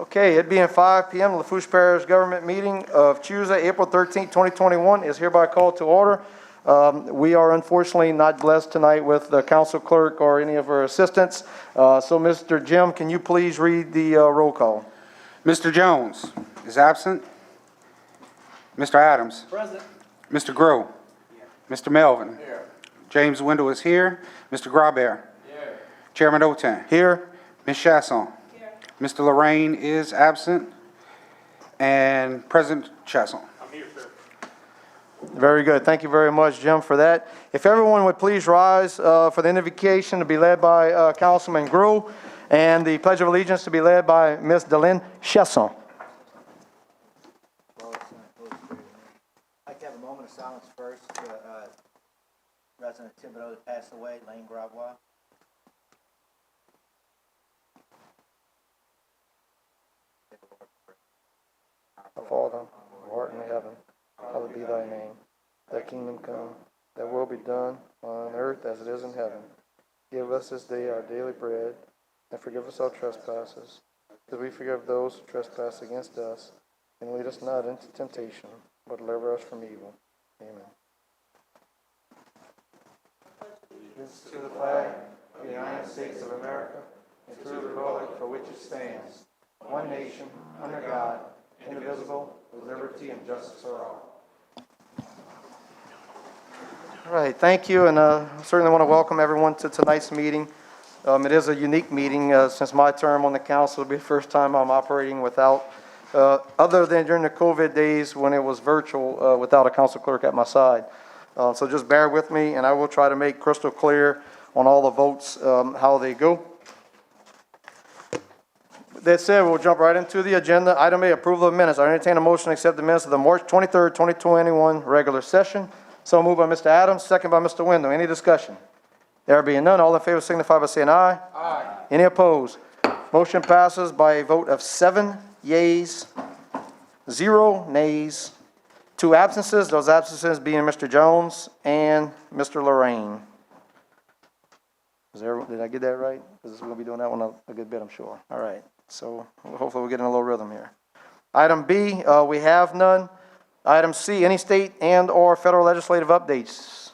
Okay, it being 5 p.m., Lafourche Parish Government Meeting of Tuesday, April 13, 2021 is hereby called to order. We are unfortunately not blessed tonight with the council clerk or any of her assistants. So Mr. Jim, can you please read the roll call? Mr. Jones is absent. Mr. Adams. Present. Mr. Groh. Here. Mr. Melvin. Here. James Wendell is here. Mr. Grabert. Here. Chairman Otan. Here. Ms. Chasson. Here. Mr. Lorraine is absent. And President Chasson. I'm here, sir. Very good. Thank you very much, Jim, for that. If everyone would please rise for the invocation to be led by Councilman Groh and the Pledge of Allegiance to be led by Ms. Delynn Chasson. I'd like to have a moment of silence first to Resident Thibodeau that passed away, Lane Gravois. Our Father, who art in heaven, hallowed be thy name. Thy kingdom come, thy will be done on earth as it is in heaven. Give us this day our daily bread, and forgive us our trespasses, as we forgive those who trespass against us. And lead us not into temptation, but deliver us from evil. Amen. This is to the flag of the United States of America, and to the republic for which it stands, one nation, under God, indivisible, with liberty and justice for all. All right, thank you, and I certainly want to welcome everyone to tonight's meeting. It is a unique meeting since my term on the council. It'll be the first time I'm operating without, other than during the COVID days when it was virtual, without a council clerk at my side. So just bear with me, and I will try to make crystal clear on all the votes, how they go. That said, we'll jump right into the agenda. Item A, approval of minutes. I entertain a motion to accept the minutes of the March 23rd, 2021 regular session. So moved by Mr. Adams, second by Mr. Wendell. Any discussion? There being none, all in favor signify by saying aye. Aye. Any opposed? Motion passes by a vote of 7 yeas, 0 nays, 2 absences. Those absences being Mr. Jones and Mr. Lorraine. Did I get that right? Because we'll be doing that one a good bit, I'm sure. All right. So hopefully we'll get in a little rhythm here. Item B, we have none. Item C, any state and or federal legislative updates?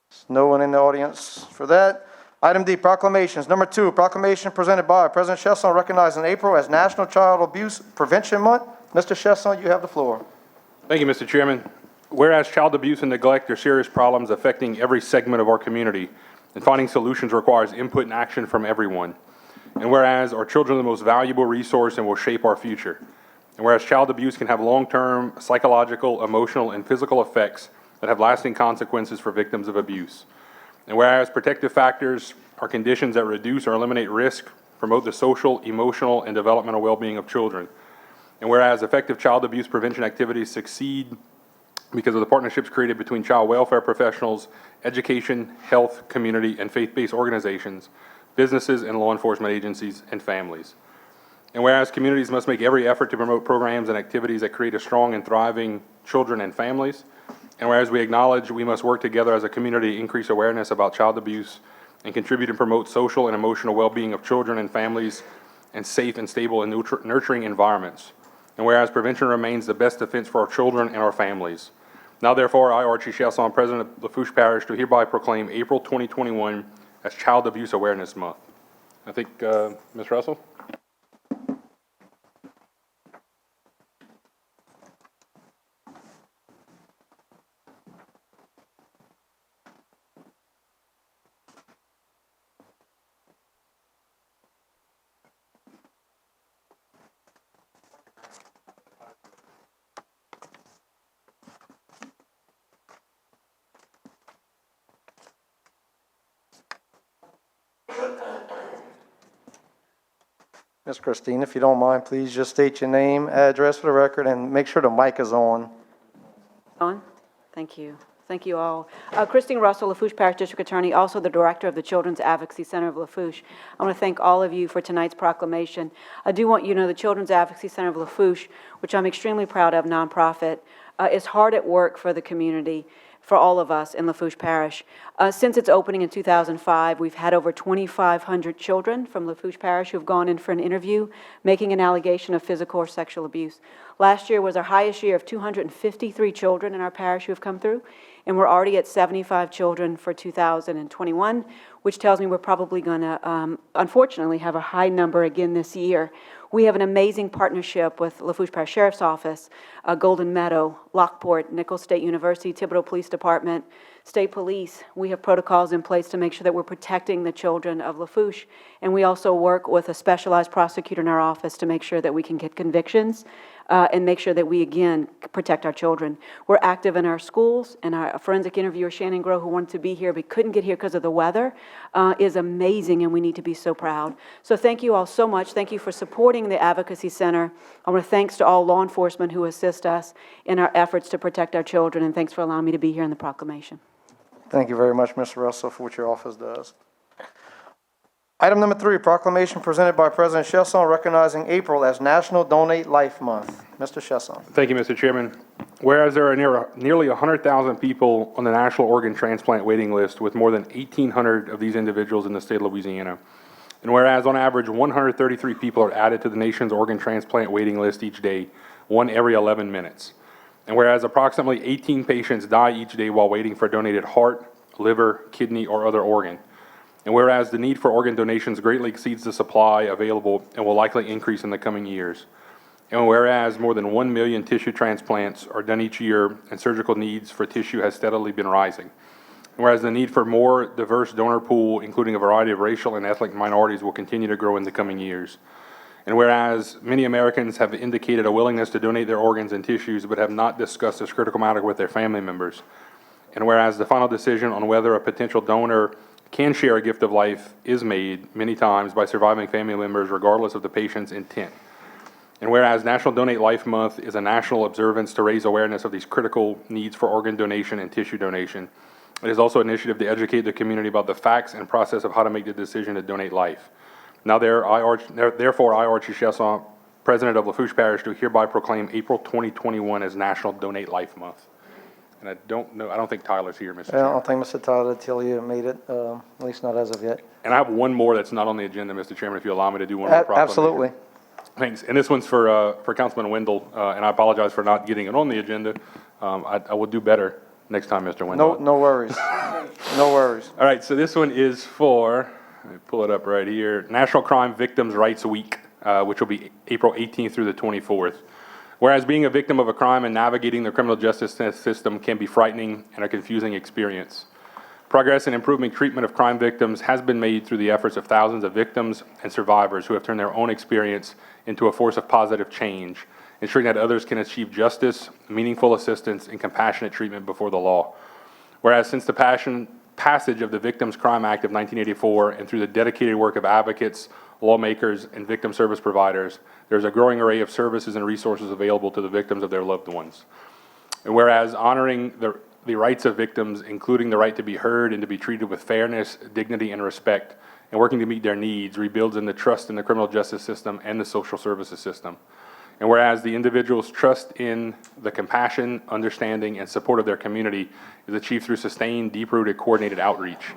There's no one in the audience for that. Item D, proclamations. Number 2, proclamation presented by President Chesson recognizing April as National Child Abuse Prevention Month. Mr. Chesson, you have the floor. Thank you, Mr. Chairman. Whereas child abuse and neglect are serious problems affecting every segment of our community, and finding solutions requires input and action from everyone. And whereas our children are the most valuable resource and will shape our future. And whereas child abuse can have long-term psychological, emotional, and physical effects that have lasting consequences for victims of abuse. And whereas protective factors are conditions that reduce or eliminate risk, promote the social, emotional, and developmental well-being of children. And whereas effective child abuse prevention activities succeed because of the partnerships created between child welfare professionals, education, health, community, and faith-based organizations, businesses and law enforcement agencies, and families. And whereas communities must make every effort to promote programs and activities that create a strong and thriving children and families. And whereas we acknowledge we must work together as a community to increase awareness about child abuse and contribute and promote social and emotional well-being of children and families and safe and stable and nurturing environments. And whereas prevention remains the best defense for our children and our families. Now therefore, I, Archie Chasson, President of Lafourche Parish, do hereby proclaim April 2021 as Child Abuse Awareness Month. I think, Ms. Russell? Ms. Christine, if you don't mind, please just state your name, address for the record, and make sure the mic is on. On? Thank you. Thank you all. Christine Russell, Lafourche Parish District Attorney, also the Director of the Children's Advocacy Center of Lafourche. I want to thank all of you for tonight's proclamation. I do want you to know the Children's Advocacy Center of Lafourche, which I'm extremely proud of, nonprofit, is hard at work for the community. for all of us in Lafourche Parish. Since its opening in 2005, we've had over 2,500 children from Lafourche Parish who have gone in for an interview, making an allegation of physical or sexual abuse. Last year was our highest year of 253 children in our parish who have come through, and we're already at 75 children for 2021, which tells me we're probably going to, unfortunately, have a high number again this year. We have an amazing partnership with Lafourche Parish Sheriff's Office, Golden Meadow, Lockport, Nichols State University, Thibodeau Police Department, State Police. We have protocols in place to make sure that we're protecting the children of Lafourche, and we also work with a specialized prosecutor in our office to make sure that we can get convictions and make sure that we, again, protect our children. We're active in our schools, and our forensic interviewer, Shannon Groh, who wanted to be here but couldn't get here because of the weather, is amazing, and we need to be so proud. So thank you all so much. Thank you for supporting the Advocacy Center. I want to thanks to all law enforcement who assist us in our efforts to protect our children, and thanks for allowing me to be here in the proclamation. Thank you very much, Mr. Russell, for what your office does. Item number 3, proclamation presented by President Chesson recognizing April as National Donate Life Month. Mr. Chesson. Thank you, Mr. Chairman. Whereas there are nearly 100,000 people on the national organ transplant waiting list, with more than 1,800 of these individuals in the state of Louisiana. And whereas on average 133 people are added to the nation's organ transplant waiting list each day, one every 11 minutes. And whereas approximately 18 patients die each day while waiting for a donated heart, liver, kidney, or other organ. And whereas the need for organ donations greatly exceeds the supply available and will likely increase in the coming years. And whereas more than 1 million tissue transplants are done each year and surgical needs for tissue has steadily been rising. And whereas the need for more diverse donor pool, including a variety of racial and ethnic minorities, will continue to grow in the coming years. And whereas many Americans have indicated a willingness to donate their organs and tissues but have not discussed this critical matter with their family members. And whereas the final decision on whether a potential donor can share a gift of life is made many times by surviving family members regardless of the patient's intent. And whereas National Donate Life Month is a national observance to raise awareness of these critical needs for organ donation and tissue donation, it is also an initiative to educate the community about the facts and process of how to make the decision to donate life. Now therefore, I, Archie Chesson, President of Lafourche Parish, do hereby proclaim April 2021 as National Donate Life Month. And I don't think Tyler's here, Mr. I Chairman. don't think Mr. Tyler Tilly made it, at least not as of yet. And I have one more that's not on the agenda, Mr. Chairman, if you allow me to do one more proclamation. Absolutely. Thanks. And this one's for Councilman Wendell, and I apologize for not getting it on the agenda. I will do better next time, Mr. Wendell. No worries. No worries. All right, so this one is for, let me pull it up right here, National Crime Victims' Rights Week, which will be April 18th through the 24th. Whereas being a victim of a crime and navigating the criminal justice system can be frightening and a confusing experience. Progress in improving treatment of crime victims has been made through the efforts of thousands of victims and survivors who have turned their own experience into a force of positive change, ensuring that others can achieve justice, meaningful assistance, and compassionate treatment before the law. Whereas since the passage of the Victims' Crime Act of 1984 and through the dedicated work of advocates, lawmakers, and victim service providers, there's a growing array of services and resources available to the victims of their loved ones. And whereas honoring the rights of victims, including the right to be heard and to be treated with fairness, dignity, and respect, and working to meet their needs, rebuilds in the trust in the criminal justice system and the social services system. And whereas the individual's trust in the compassion, understanding, and support of their community is achieved through sustained, deep-rooted, coordinated outreach.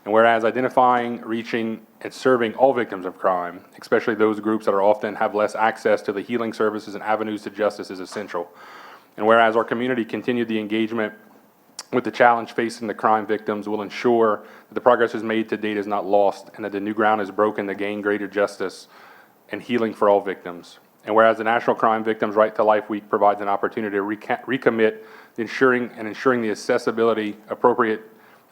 And whereas identifying, reaching, and serving all victims of crime, especially those groups that are often have less access to the healing services and avenues to justice, is essential. And whereas our community continued the engagement with the challenge facing the crime victims will ensure that the progress is made to date is not lost and that the new ground is broken to gain greater justice and healing for all victims. And whereas the National Crime Victims' Right to Life Week provides an opportunity to recommit ensuring the accessibility, appropriate,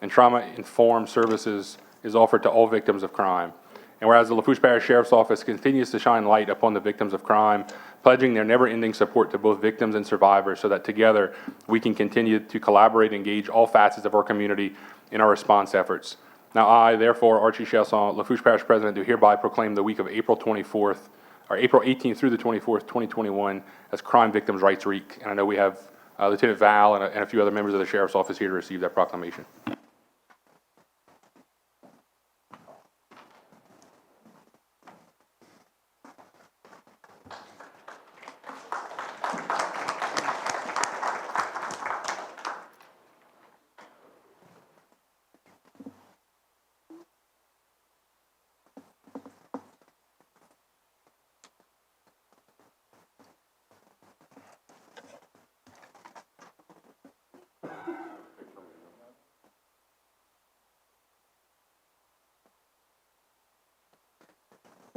and trauma-informed services is offered to all victims of crime. And whereas the Lafourche Parish Sheriff's Office continues to shine light upon the victims of crime, pledging their never-ending support to both victims and survivors so that together we can continue to collaborate and engage all facets of our community in our response efforts. Now I, therefore, Archie Chesson, Lafourche Parish President, do hereby proclaim the week of April 18th through the 24th, 2021 as Crime Victims' Rights Week. And I know we have Lieutenant Val and a few other members of the Sheriff's Office here to receive that proclamation.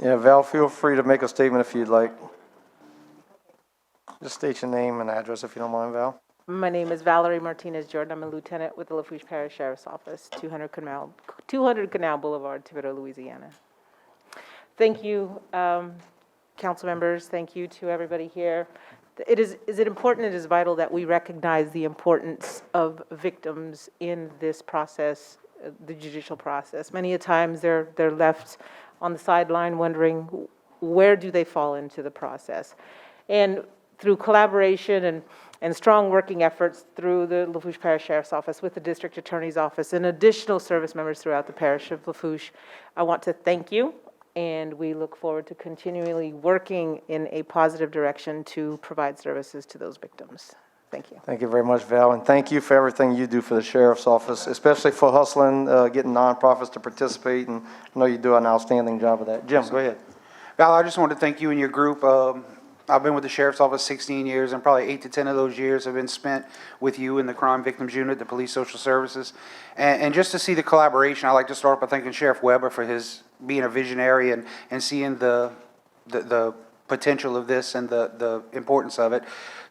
Yeah, Val, feel free to make a statement if you'd like. Just state your name and address if you don't mind, Val. My name is Valerie Martinez Jordan. I'm a lieutenant with the Lafourche Parish Sheriff's Office, 200 Canal Boulevard, Thibodaux, Louisiana. Thank you, council members. Thank you to everybody here. Is it important, it is vital that we recognize the importance of victims in this process, the judicial process. Many a times they're left on the sideline wondering where do they fall into the process. And through collaboration and strong working efforts through the Lafourche Parish Sheriff's Office with the District Attorney's Office and additional service members throughout the parish of Lafourche, I want to thank you, and we look forward to continually working in a positive direction to provide services to those victims. Thank you. Thank you very much, Val, and thank you for everything you do for the Sheriff's Office, especially for hustling, getting nonprofits to participate, and I know you do an outstanding job of that. Jim, go ahead. Val, I just wanted to thank you and your group. I've been with the Sheriff's Office 16 years, and probably 8 to 10 of those years have been spent with you in the Crime Victims Unit, the Police Social Services. And just to see the collaboration, I'd like to start by thanking Sheriff Weber for his being a visionary and seeing the potential of this and the importance of it.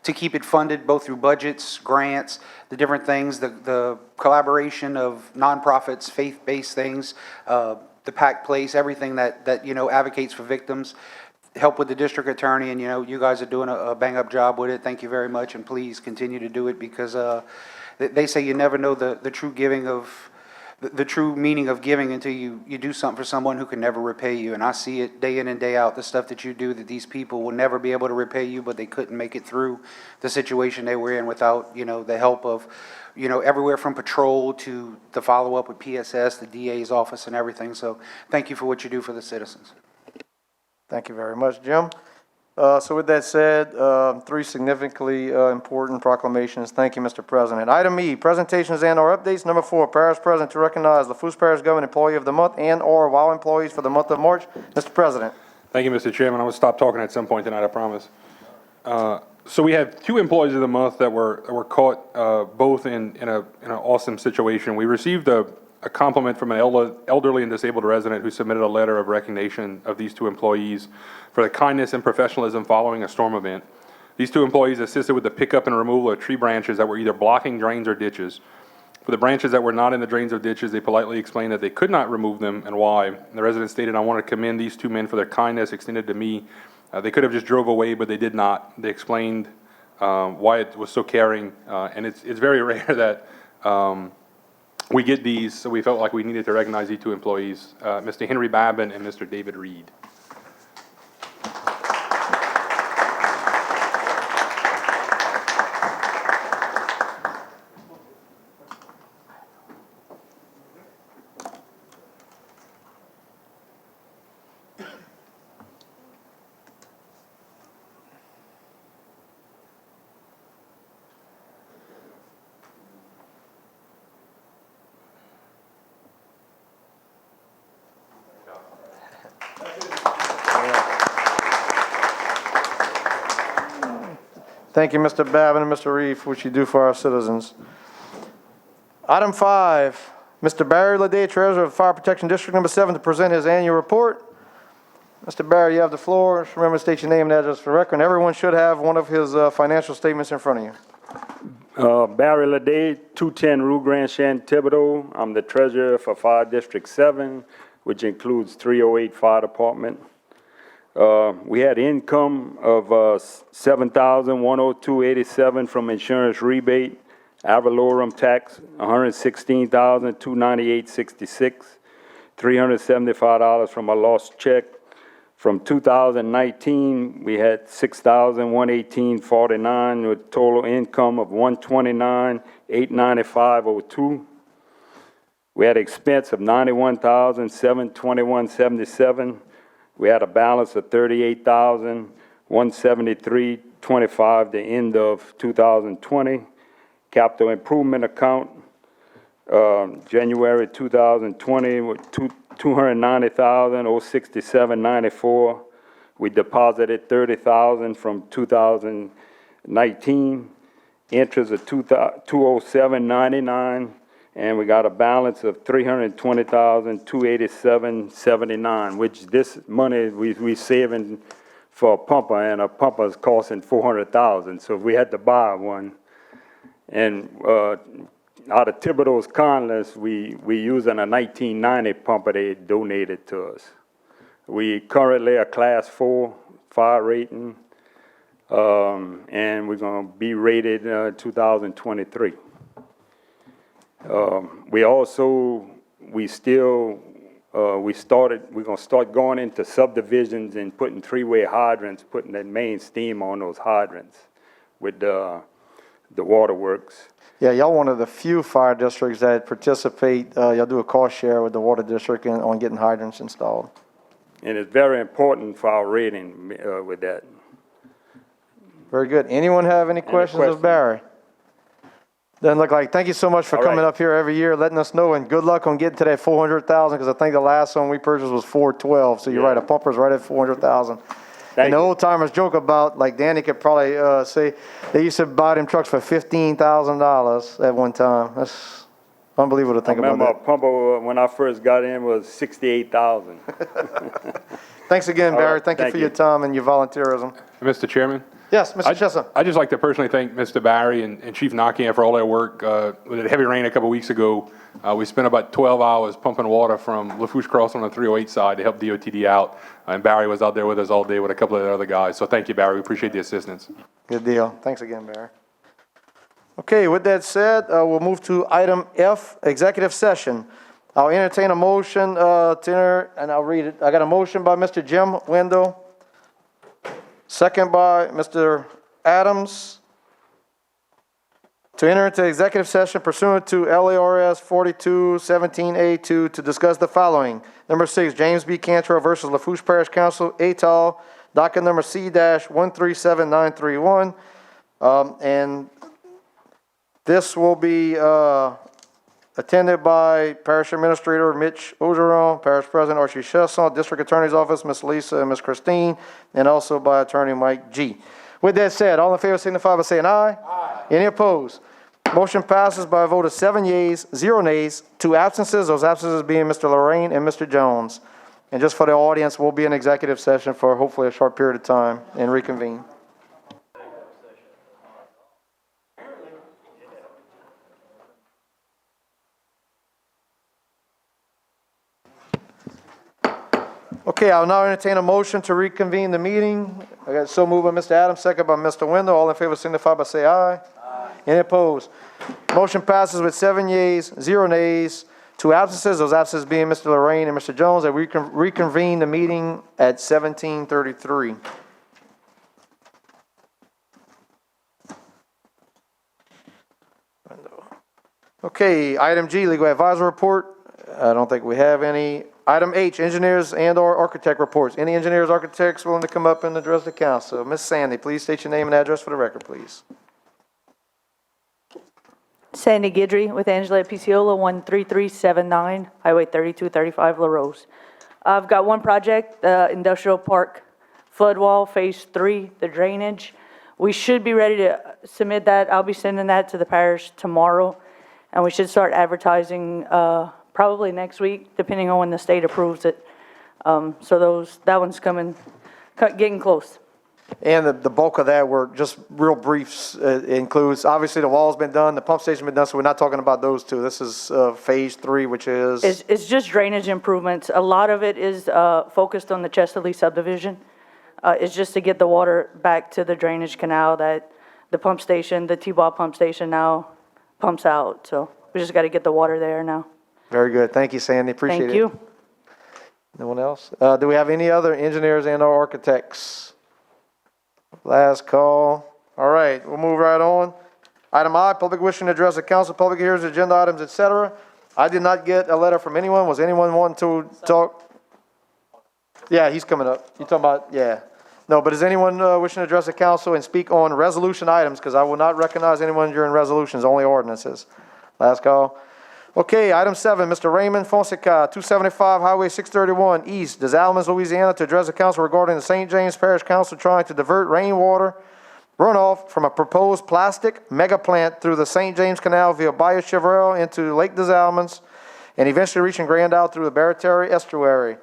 To keep it funded both through budgets, grants, the different things, the collaboration of nonprofits, faith-based things, the Pack Place, everything that advocates for victims. Help with the district attorney, and you guys are doing a bang-up job with it. Thank you very much, and please continue to do it, because they say you never know the true giving of the true meaning of giving until you do something for someone who can never repay you. And I see it day in and day out, the stuff that you do, that these people will never be able to repay you, but they couldn't make it through the situation they were in without the help of everywhere from patrol to the follow-up with PSS, the DA's office, and everything. So thank you for what you do for the citizens. Thank you very much, Jim. So with that said, 3 significantly important proclamations. Thank you, Mr. President. Item E, presentations and/or updates. Number 4, Parish President to recognize Lafourche Parish Government Employee of the Month and/or WOW employees for the month of March. Mr. President. Thank you, Mr. Chairman. I'm going to stop talking at some point tonight, I promise. So we have 2 employees of the month that were caught both in an awesome situation. We received a compliment from an elderly and disabled resident who submitted a letter of recognition of these 2 employees for the kindness and professionalism following a storm event. These 2 employees assisted with the pickup and removal of tree branches that were either blocking drains or ditches. For the branches that were not in the drains or ditches, they politely explained that they could not remove them and why. And the resident stated, "I want to commend these 2 men for their kindness extended to me. They could have just drove away, but they did not." They explained why it was so caring, and it's very rare that we get these, so we felt like we needed to recognize these 2 employees, Mr. Henry Babin and Mr. David Reed. Thank you, Mr. Babin and Mr. Reed, for what you do for our citizens. Item 5, Mr. Barry Leday, Treasurer of Fire Protection District Number 7, to present his annual report. Mr. Barry, you have the floor. Just remember to state your name and address for the record. Everyone should have one of his financial statements in front of you. Barry Leday, 210 Rue Grand Chant, Thibodaux. I'm the treasurer for Fire District 7, which includes 308 Fire Department. We had income of $7,102.87 from insurance rebate, ad valorem tax $116,298.66, $375 from a lost check. From 2019, we had $6,118.49 with total income of $129,895.02. We had expense of $91,721.77. We had a balance of $38,173.25 the end of 2020. Capital improvement account, January 2020, with $290,067.94. We deposited $30,000 from 2019. Interest of $207.99. and we got a balance of $320,287.79, which this money we saving for a pumper, and a pumper is costing $400,000. So if we had to buy one, and out of Thibodeau's kindness, we using a 1990 pumper they donated to us. We currently a Class 4 fire rating, and we're gonna be rated 2023. We're gonna start going into subdivisions and putting three-way hydrants, putting that main steam on those hydrants with the waterworks. Yeah, y'all one of the few fire districts that participate, y'all do a cost share with the water district on getting hydrants installed. And it's very important for our rating with that. Very good. Anyone have any questions of questions? Barry? Doesn't look like. Thank you so much for All coming right. up here every year, letting us know, and good luck on getting to that 400,000, because I think the last one we purchased was 412. So you're Yeah. right, a pumper's right at 400,000. Thank And the you. old timers joke about, like Danny could probably say, they used to buy them trucks for $15,000 at one time. That's unbelievable to I think about remember a that. pumper when I first got in was 68,000. Thanks again, All Barry. right, Thank you thank for you. your time and your volunteerism. Mr. Chairman? Yes, Mr. Chesson. I'd just like to personally thank Mr. Barry and Chief Nakian for all their work. With the heavy rain a couple weeks ago, we spent about 12 hours pumping water from Lafourche Cross on the 308 side to help DOTD out. And Barry was out there with us all day with a couple of the other guys. So thank you, Barry. We appreciate the assistance. Good deal. Thanks again, Barry. Okay, with that said, we'll move to item F, executive session. I'll entertain a motion to enter, and I'll read it. I got a motion by Mr. Jim Wendell, second by Mr. Adams, to enter into executive session pursuant to LARS 4217A2 to discuss the following. Number 6, James B. Cantrell versus Lafourche Parish Council, et al., docket number C-137931. And this will be attended by Parish Administrator Mitch Ogeron, Parish President Archie Chesson, District Attorney's Office Ms. Lisa and Ms. Christine, and also by Attorney Mike G. With that said, all in favor signify by saying aye. Aye. Any opposed? Motion passes by a vote of 7 yeas, 0 nays, 2 absences, those absences being Mr. Lorraine and Mr. Jones. And just for the audience, we'll be in executive session for hopefully a short period of time and reconvene. Okay, I'll now entertain a motion to reconvene the meeting. I got so moved by Mr. Adams, second by Mr. Wendell. All in favor signify by say aye. Aye. Any opposed? Motion passes with 7 yeas, 0 nays, 2 absences, those absences being Mr. Lorraine and Mr. Jones, that we can reconvene the meeting at 17:33. Okay, item G, legal advisor report. I don't think we have any. Item H, engineers and/or architect reports. Any engineers, architects willing to come up and address the council? Ms. Sandy, please state your name and address for the record, please. Sandy Guidry with Angela Piciola, 13379, Highway 3235, La Rose. I've got one project, the Industrial Park flood wall, Phase 3, the drainage. We should be ready to submit that. I'll be sending that to the parish tomorrow, and we should start advertising probably next week, depending on when the state approves it. So that one's coming, getting close. And the bulk of that work, just real briefs, includes, obviously the wall's been done, the pump station been done, so we're not talking about those two. This is Phase 3, which is? It's just drainage improvements. A lot of it is focused on the Chesterly subdivision. It's just to get the water back to the drainage canal that the pump station, the T-Ball pump station now pumps out. So we just got to get the water there now. Very good. Thank you, Sandy. Appreciate it. Thank you. No one else? Do we have any other engineers and/or architects? Last call. All right, we'll move right on. Item I, public wishing to address the council, public hearings, agenda items, etc. I did not get a letter from anyone. Was anyone wanting to talk? Yeah, he's coming up. You talking about, yeah. No, but is anyone wishing to address the council and speak on resolution items? Because I will not recognize anyone during resolutions, only ordinances. Last call. Okay, item 7, Mr. Raymond Fonseca, 275 Highway 631 East, Des Allemands, Louisiana, to address the council regarding the St. James Parish Council trying to divert rainwater runoff from a proposed plastic mega plant through the St. James Canal via Bayou Chevrel into Lake des Allemands and eventually reaching Grand Isle through the Barataria Estuary.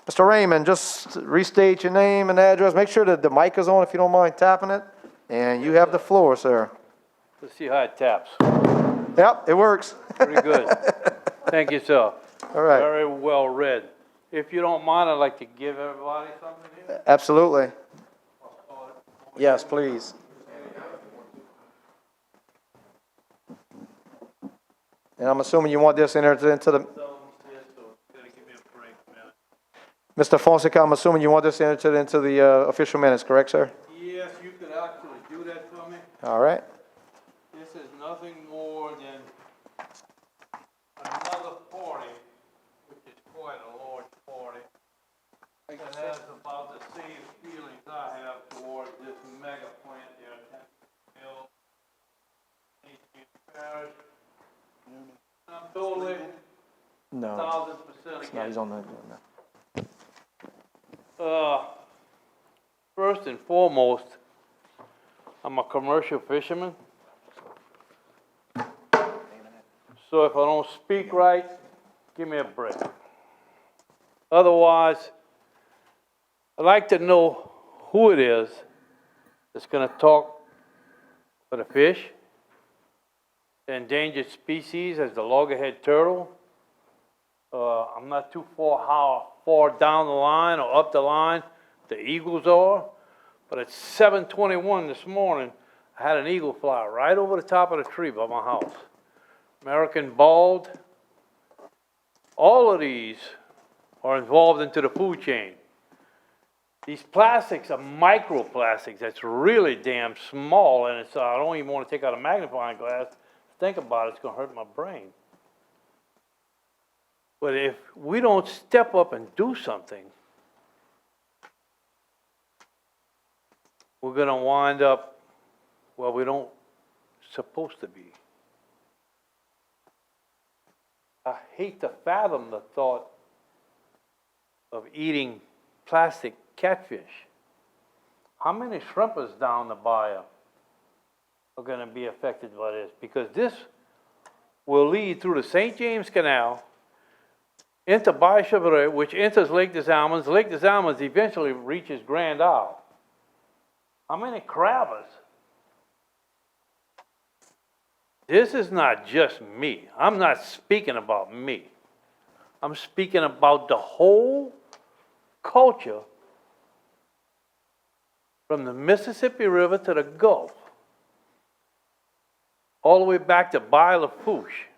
Mr. Raymond, just restate your name and address. Make sure that the mic is on if you don't mind tapping it. And you have the floor, sir. Let's see how it taps. Yep, it works. Pretty good. Thank you, sir. All right, Very well read. If you don't mind, I'd like to give everybody something here. absolutely. Yes, please. And I'm assuming you want this entered into the, Mr. Fonseca, I'm assuming you want this entered into the official minutes, correct, sir? Yes, you could actually do that for me. All right. This is nothing more than another party, which is quite a large party, that has about the same feelings I have towards this mega plant there at Hill, Parish. I'm totally No, 1,000% no, he's against. on the, First and foremost, I'm a commercial fisherman. So if I don't speak right, give me a break. Otherwise, I'd like to know who it is that's gonna talk for the fish, the endangered species as the loggerhead turtle. I'm not too how far down the line or up the line the eagles are, but at 7:21 this morning, I had an eagle fly right over the top of the tree by my house. American bald. All of these are involved into the food chain. These plastics are microplastics that's really damn small, and it's, I don't even want to take out a magnifying glass. Think about it, it's gonna hurt my brain. But if we don't step up and do something, we're gonna wind up where we don't supposed to be. I hate to fathom the thought of eating plastic catfish. How many shrimpers down the bayou are gonna be affected by this? Because this will lead through the St. James Canal into Bayou Chevrel, which enters Lake des Allemands. Lake des Allemands eventually reaches Grand Isle. How many crabbers? This is not just me. I'm not speaking about me. I'm speaking about the whole culture from the Mississippi River to the Gulf, all the way back to Bayou Lafourche.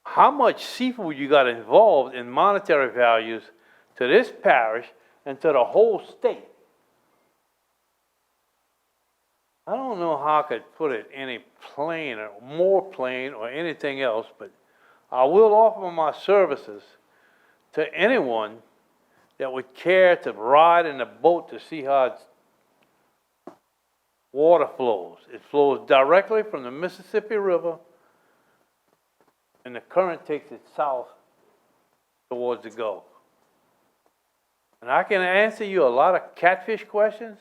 How much seafood you got involved in monetary values to this parish and to the whole state? I don't know how I could put it any plain or more plain or anything else, but I will offer my services to anyone that would care to ride in a boat to see how its water flows. It flows directly from the Mississippi River, and the current takes it south towards the Gulf. And I can answer you a lot of catfish questions,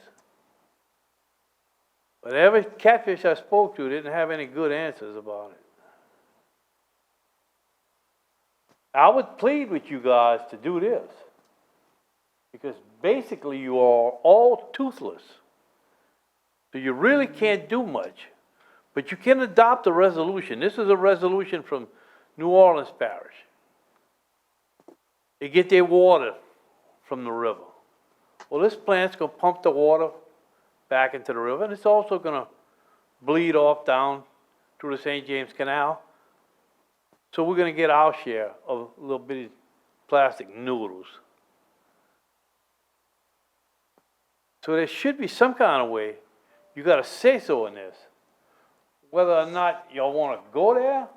but every catfish I spoke to didn't have any good answers about it. I would plead with you guys to do this, because basically you are all toothless. So you really can't do much, but you can adopt a resolution. This is a resolution from New Orleans Parish. They get their water from the river. Well, this plant's gonna pump the water back into the river, and it's also gonna bleed off down through the St. James Canal. So we're gonna get our share of little bitty plastic noodles. So there should be some kind of way, you gotta say so in this. Whether or not y'all wanna go there,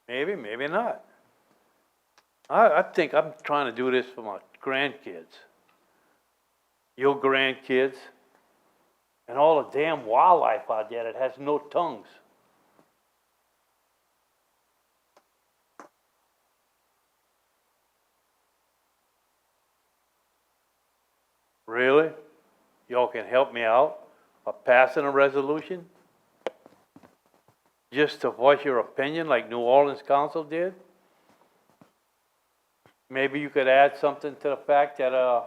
maybe, maybe not. I think I'm trying to do this for my grandkids, your grandkids, and all the damn wildlife out there that has no tongues. Really? can help me out by passing a resolution? Just to voice your opinion like New Orleans Council did? Maybe you could add something to the fact that, I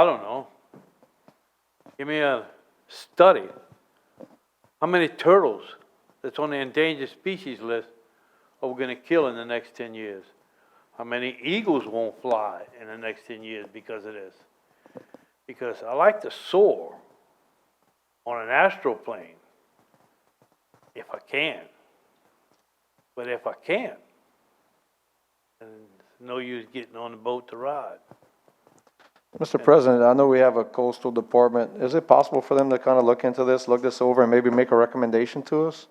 don't know. Give me a study. How many turtles that's on the endangered species list are we gonna kill in the next 10 years? How many eagles won't fly in the next 10 years because of this? Because I like to soar on an astroplane if I can. But if I can't, then it's no use getting on the boat to ride. Mr. President, I know we have a coastal department. Is it possible for them to kind of look into this, look this over, and maybe make a recommendation to us?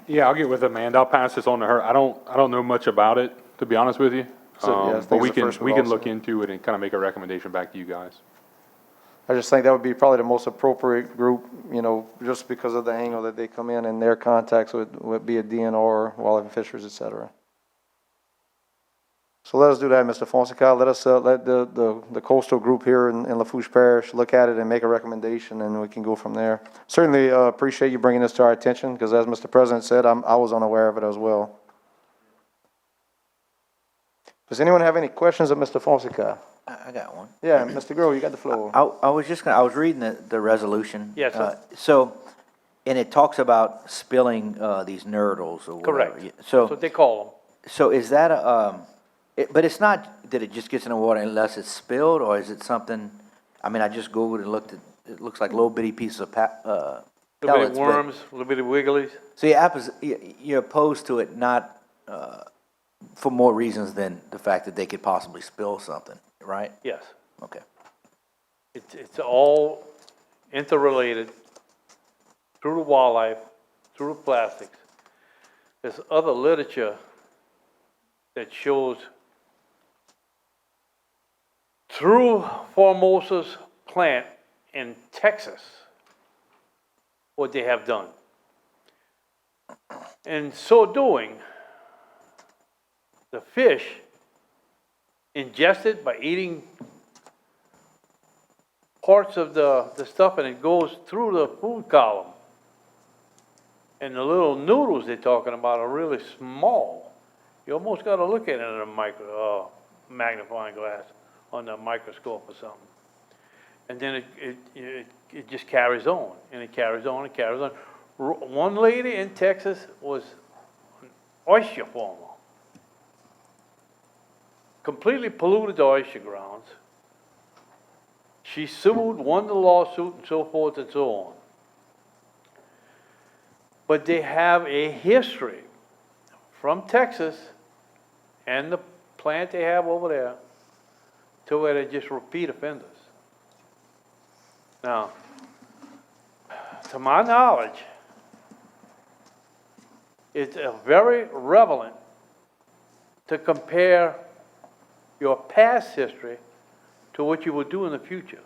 Yeah, I'll get with Amanda. I'll pass this on to her. I don't know much about it, to be honest with you. So, yeah, I think But it's the first we we've can all look seen. into it and kind of make a recommendation back to you guys. I just think that would be probably the most appropriate group, you know, just because of the angle that they come in and their contacts would be a DNR, wildlife fisheries, et cetera. So let us do that, Mr. Fonseca. Let us, let the coastal group here in Lafourche Parish look at it and make a recommendation, and we can go from there. Certainly, appreciate you bringing this to our attention, because as Mr. President said, I was unaware of it as well. Does anyone have any questions of Mr. Fonseca? I got one. Yeah, Mr. Grohl, you got the floor. I was reading the resolution. Yes, sir. So, and it talks about spilling, these nurdles or whatever. Correct. That's So, what they call them. so is that but it's not that it just gets in the water unless it's spilled, or is it something, I mean, I just Googled and looked at, it looks like little bitty pieces of A little bit pellets. of but- worms, a little bit of wigglies. So you're opposed to it not, for more reasons than the fact that they could possibly spill something, right? Yes. Okay. It's all interrelated through the wildlife, through the plastics. There's other literature that shows through Formosa's plant in Texas what they have done. In so doing, the fish ingested by eating parts of the stuff, and it goes through the food column. And the little noodles they're talking about are really small. You almost gotta look at it in a magnifying glass on the microscope or something. And then it just carries on, and it carries on, and carries on. One lady in Texas was an oyster farmer. Completely polluted the oyster grounds. She sued, won the lawsuit, and so forth and so on. But they have a history from Texas and the plant they have over there to where they're just repeat offenders. Now, to my knowledge, it's very relevant to compare your past history to what you will do in the future.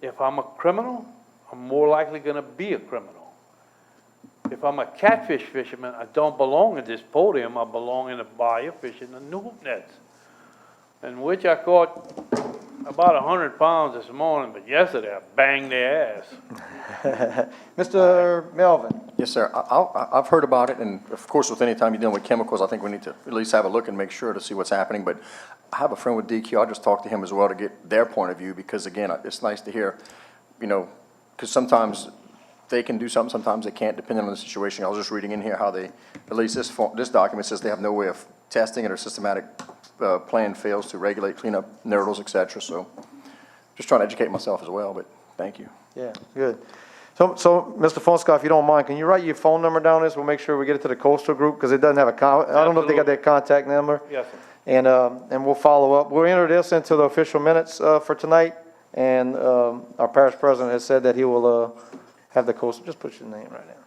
If I'm a criminal, I'm more likely going to be a criminal. If I'm a catfish fisherman, I don't belong at this podium. I belong in the bayou fishing the new nets, in which I caught about 100 pounds this morning, but yesterday I banged their ass. Mr. Melvin? Yes, sir. I've heard about it, and of course, with any time you're dealing with chemicals, I think we need to at least have a look and make sure to see what's happening. But I have a friend with DQ. I'll just talk to him as well to get their point of view, because again, it's nice to hear, you know, because sometimes they can do something, sometimes they can't, depending on the situation. I was just reading in here how they, at least this document says they have no way of testing it, or systematic plan fails to regulate, clean up nurdles, et cetera. So just trying to educate myself as well, but thank you. Yeah, good. So, Mr. Fonseca, if you don't mind, can you write your phone number down this? We'll make sure we get it to the coastal group, because it doesn't have I don't know if they got that contact number. Yes, sir. And we'll follow up. We'll enter this into the official minutes for tonight, and our parish president has said that he will have the coastal, just put your name right there.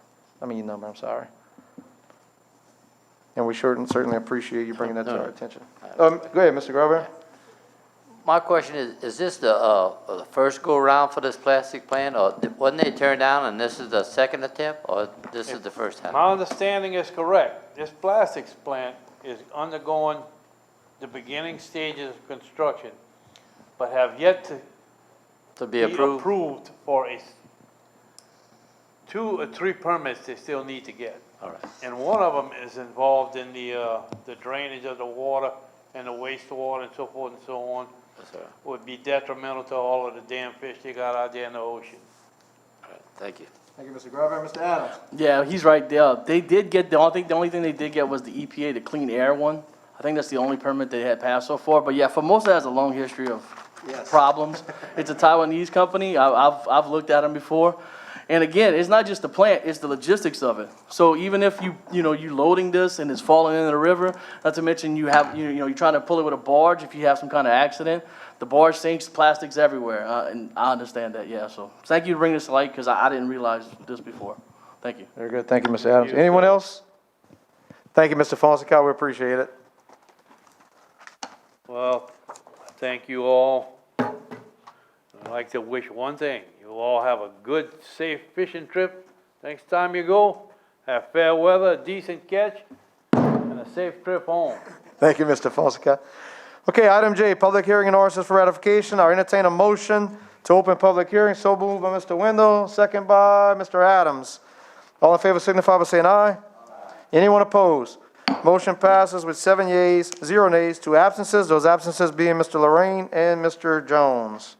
I mean your number, I'm sorry. And we certainly appreciate you bringing that to our attention. Go ahead, Mr. Grover. My question is this the first go-around for this plastic plant, or wasn't they turned down and this is the second attempt, or this is the first time? My understanding is correct. This plastics plant is undergoing the beginning stages of construction but have yet to be approved? approved for 2 or 3 permits they still need to get. All right. And one of them is involved in the drainage of the water and the wastewater and so forth and so on. Yes, sir. Would be detrimental to all of the damn fish they got out there in the ocean. All right. Thank you. Thank you, Mr. Garber. Mr. Adams? Yeah, he's right there. They did get, I think the only thing they did get was the EPA, the clean air one. I think that's the only permit they had passed so far. But yeah, for most, it has a long history of problems. It's a Taiwanese company. I've looked at them before. And again, it's not just the plant, it's the logistics of it. So even if you loading this and it's falling into the river, not to mention you have, you're trying to pull it with a barge if you have some kind of accident, the barge sinks, plastics everywhere. And I understand that, yeah. So thank you for bringing this to light because I didn't realize this before. Thank you. Very good. Thank you, Mr. Adams. Anyone else? Thank you, Mr. Fonseca. We appreciate it. Well, thank you all. I'd like to wish one thing. You all have a good, safe fishing trip. Next time you go, have fair weather, a decent catch, and a safe trip home. Thank you, Mr. Fonseca. Okay, item J, public hearing and ordinances for ratification. I entertain a motion to open public hearing. So moved by Mr. Wendell, second by Mr. Adams. All in favor signify by saying aye. Anyone opposed? Motion passes with 7 yeas, 0 nays, 2 absences. Those absences being Mr. Lorraine and Mr. Jones.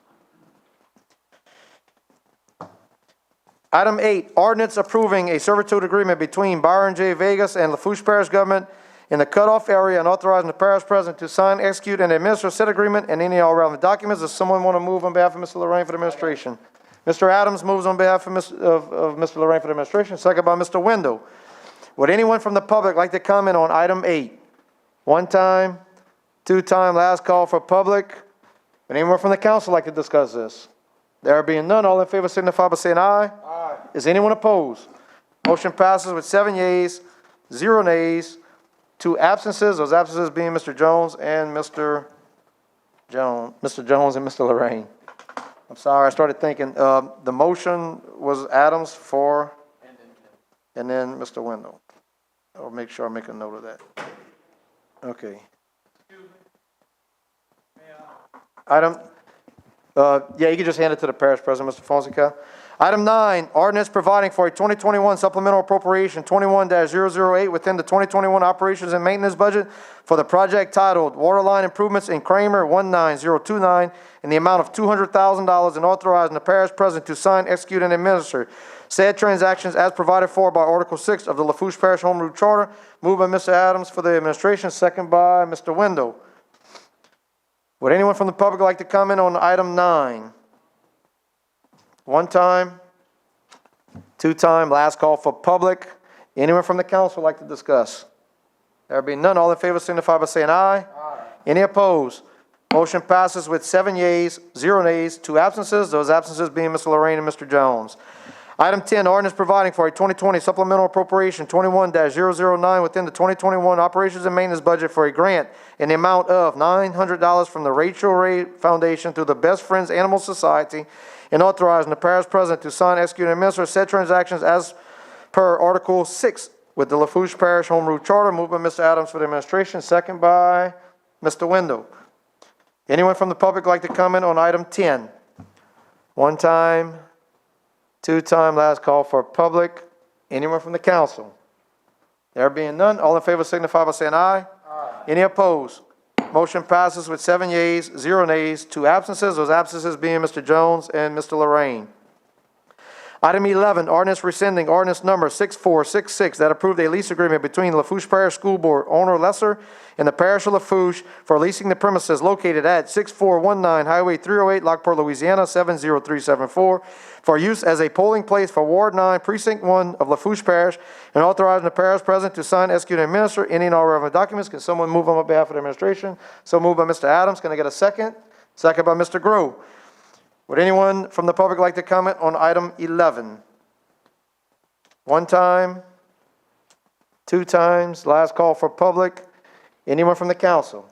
Item 8, ordinance approving a servitude agreement between Byron J. Vegas and Lafourche Parish government in the cutoff area and authorizing the parish president to sign, execute, and administer said agreement and any all relevant documents. Does someone want to move on behalf of Mr. Lorraine for the administration? Mr. Adams moves on behalf of Mr. Lorraine for the administration, second by Mr. Wendell. Would anyone from the public like to comment on item 8? 1 time, 2 time, last call for public. Would anyone from the council like to discuss this? There being none, all in favor signify by saying aye. Aye. Is anyone opposed? Motion passes with 7 yeas, 0 nays, 2 absences. Those absences being Mr. Jones and Mr. Jones and Mr. Lorraine. I'm sorry, I started thinking, the motion was Adams for, and then Mr. Wendell. I'll make sure I make a note of that. Okay. Item, yeah, you can just hand it to the parish president, Mr. Fonseca. Item 9, ordinance providing for a 2021 supplemental appropriation 21-008 within the 2021 operations and maintenance budget for the project titled Waterline Improvements in Kramer 19029 in the amount of $200,000 and authorizing the parish president to sign, execute, and administer said transactions as provided for by Article 6 of the Lafourche Parish Home Rule Charter. Moved by Mr. Adams for the administration, second by Mr. Wendell. Would anyone from the public like to comment on item 9? 1 time, 2 time, last call for public. Anyone from the council like to discuss? There being none, all in favor signify by saying aye. Aye. Any opposed? Motion passes with 7 yeas, 0 nays, 2 absences. Those absences being Mr. Lorraine and Mr. Jones. Item 10, ordinance providing for a 2020 supplemental appropriation 21-009 within the 2021 operations and maintenance budget for a grant in the amount of $900 from the Rachel Ray Foundation through the Best Friends Animal Society and authorizing the parish president to sign, execute, and administer said transactions as per Article 6 with the Lafourche Parish Home Rule Charter. Moved by Mr. Adams for the administration, second by Mr. Wendell. Anyone from the public like to comment on item 10? 1 time, 2 time, last call for public. Anyone from the council? There being none, all in favor signify by saying aye. Aye. Any opposed? Motion passes with 7 yeas, 0 nays, 2 absences. Those absences being Mr. Jones and Mr. Lorraine. Item 11, ordinance rescinding ordinance number 6466 that approved a lease agreement between Lafourche Parish School Board owner Lesser and the parish of Lafourche for leasing the premises located at 6419 Highway 308, Lockport, Louisiana 70374 for use as a polling place for Ward 9, Precinct 1 of Lafourche Parish and authorizing the parish president to sign, execute, and administer any and all relevant documents. Can someone move on behalf of the administration? So moved by Mr. Adams. Can I get a second? Second by Mr. Grove. Would anyone from the public like to comment on item 11? 1 time, 2 times, last call for public. Anyone from the council?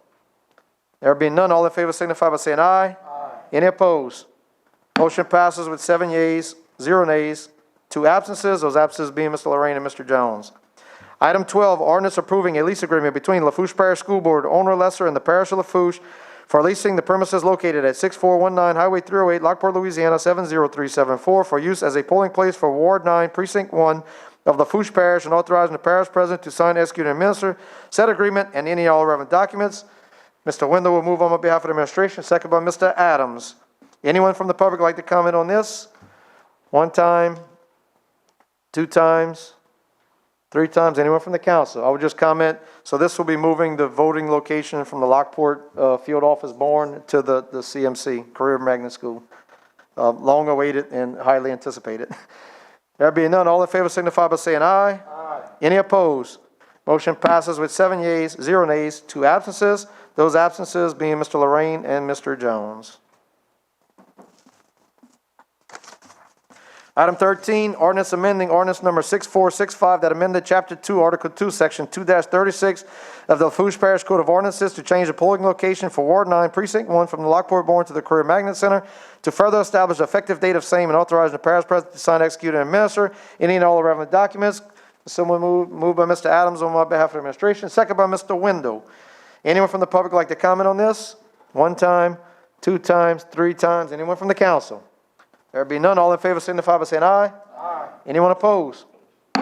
There being none, all in favor signify by saying aye. Aye. Any opposed? Motion passes with 7 yeas, 0 nays, 2 absences. Those absences being Mr. Lorraine and Mr. Jones. Item 12, ordinance approving a lease agreement between Lafourche Parish School Board owner Lesser and the parish of Lafourche for leasing the premises located at 6419 Highway 308, Lockport, Louisiana 70374 for use as a polling place for Ward 9, Precinct 1 of Lafourche Parish, and authorizing the parish president to sign, execute, and administer said agreement and any and all relevant documents. Mr. Wendell will move on behalf of the administration, second by Mr. Adams. Anyone from the public like to comment on this? One time, two times, three times. Anyone from the council? I would just comment, so this will be moving the voting location from the Lockport field office barn to the CMC, Career Magnet School. Long awaited and highly anticipated. There being none, all in favor signify by saying aye. Aye. Any opposed? Motion passes with 7 yeas, 0 nays, 2 absences. Those absences being Mr. Lorraine and Mr. Jones. Item 13, ordinance amending ordinance number 6465 that amended Chapter 2, Article 2, Section 2-36 of the Lafourche Parish Code of Ordinances to change the polling location for Ward 9, Precinct 1 from the Lockport Barn to the Career Magnet Center, to further establish the effective date of same and authorizing the parish president to sign, execute, and administer any and all relevant documents. Someone moved by Mr. Adams on my behalf of the administration, second by Mr. Wendell. Anyone from the public like to comment on this? One time, two times, three times. Anyone from the council? There be none. All in favor signify by saying aye. Aye. Anyone opposed?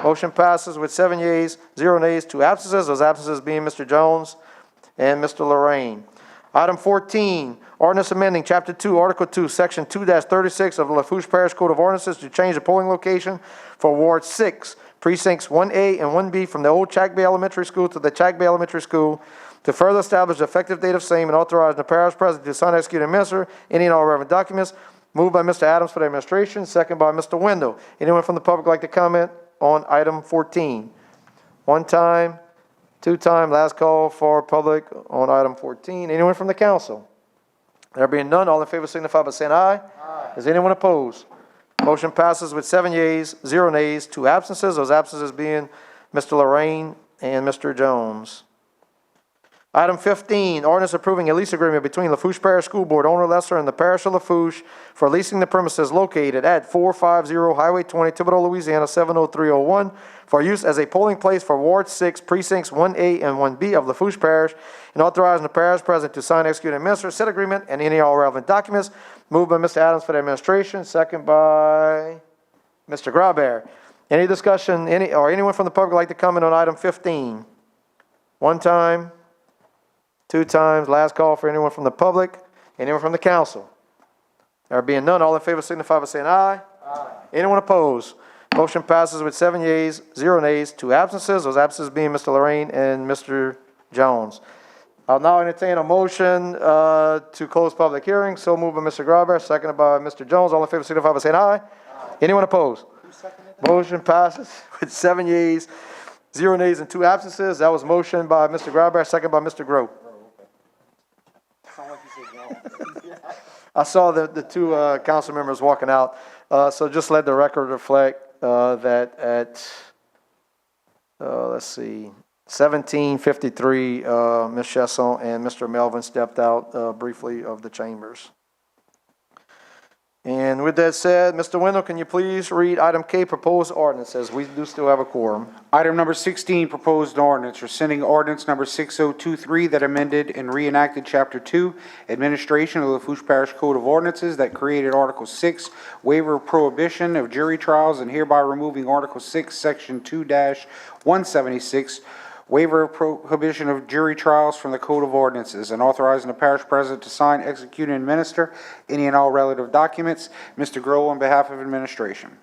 Motion passes with 7 yeas, 0 nays, 2 absences. Those absences being Mr. Jones and Mr. Lorraine. Item 14, ordinance amending Chapter 2, Article 2, Section 2-36 of the Lafourche Parish Code of Ordinances to change the polling location for Ward 6, Precincts 1A and 1B from the old Chack Bay Elementary School to the Chack Bay Elementary School, to further establish the effective date of same and authorizing the parish president to sign, execute, and administer any and all relevant documents. Moved by Mr. Adams for the administration, second by Mr. Wendell. Anyone from the public like to comment on item 14? One time, two time, last call for public on item 14. Anyone from the council? There being none, all in favor signify by saying aye. Aye. Is anyone opposed? Motion passes with 7 yeas, 0 nays, 2 absences. Those absences being Mr. Lorraine and Mr. Jones. Item 15, ordinance approving a lease agreement between Lafourche Parish School Board, owner Lesser, and the Parish of Lafourche for leasing the premises located at 450 Highway 20, Thibodaux, Louisiana 70301 for use as a polling place for Ward 6, Precincts 1A and 1B of Lafourche Parish, and authorizing the parish president to sign, execute, and administer said agreement and any all relevant documents. Moved by Mr. Adams for the administration, second by Mr. Grabert. Any discussion, anyone from the public like to comment on item 15? One time, two times, last call for anyone from the public, anyone from the council. There being none, all in favor signify by saying aye. Aye. Anyone opposed? Motion passes with 7 yeas, 0 nays, 2 absences. Those absences being Mr. Lorraine and Mr. Jones. I'll now entertain a motion to close public hearing. So moved by Mr. Grabert, seconded by Mr. Jones. All in favor signify by saying aye. Aye. Anyone opposed? Motion passes with 7 yeas, 0 nays, and 2 absences. That was motion by Mr. Grabert, second by Mr. Groh. I saw the two council members walking out, so just let the record reflect that at, let's see, 17:53, Ms. Chesson and Mr. Melvin stepped out briefly of the chambers. And with that said, Mr. Wendell, can you please read item K, proposed ordinances? We do still have a quorum. Item number 16, proposed ordinance, rescinding ordinance number 6023 that amended and reenacted Chapter 2, Administration of the Lafourche Parish Code of Ordinances that created Article 6, Waiver of Prohibition of Jury Trials, and hereby removing Article 6, Section 2-176, Waiver of Prohibition of Jury Trials from the Code of Ordinances, and authorizing the parish president to sign, execute, and administer any and all relative documents. Mr. Grohl on behalf of administration.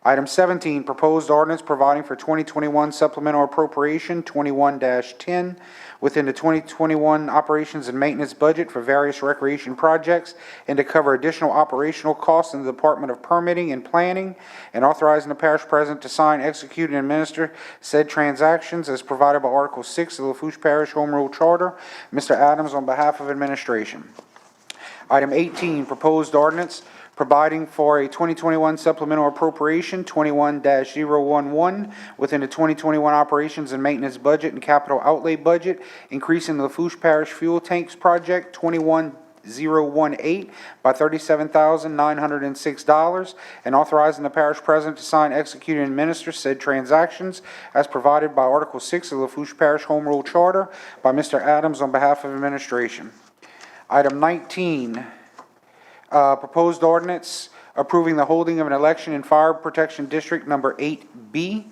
Item 17, proposed ordinance providing for 2021 supplemental appropriation 21-10 within the 2021 operations and maintenance budget for various recreation projects and to cover additional operational costs in the Department of Permitting and Planning, and authorizing the parish president to sign, execute, and administer said transactions as provided by Article 6 of the Lafourche Parish Home Rule Charter. Mr. Adams on behalf of administration. Item 18, proposed ordinance providing for a 2021 supplemental appropriation 21-011 within the 2021 operations and maintenance budget and capital outlay budget, increasing the Lafourche Parish fuel tanks project 21018 by $37,906, and authorizing the parish president to sign, execute, and administer said transactions as provided by Article 6 of the Lafourche Parish Home Rule Charter by Mr. Adams on behalf of administration. Item 19, proposed ordinance approving the holding of an election in Fire Protection District Number 8B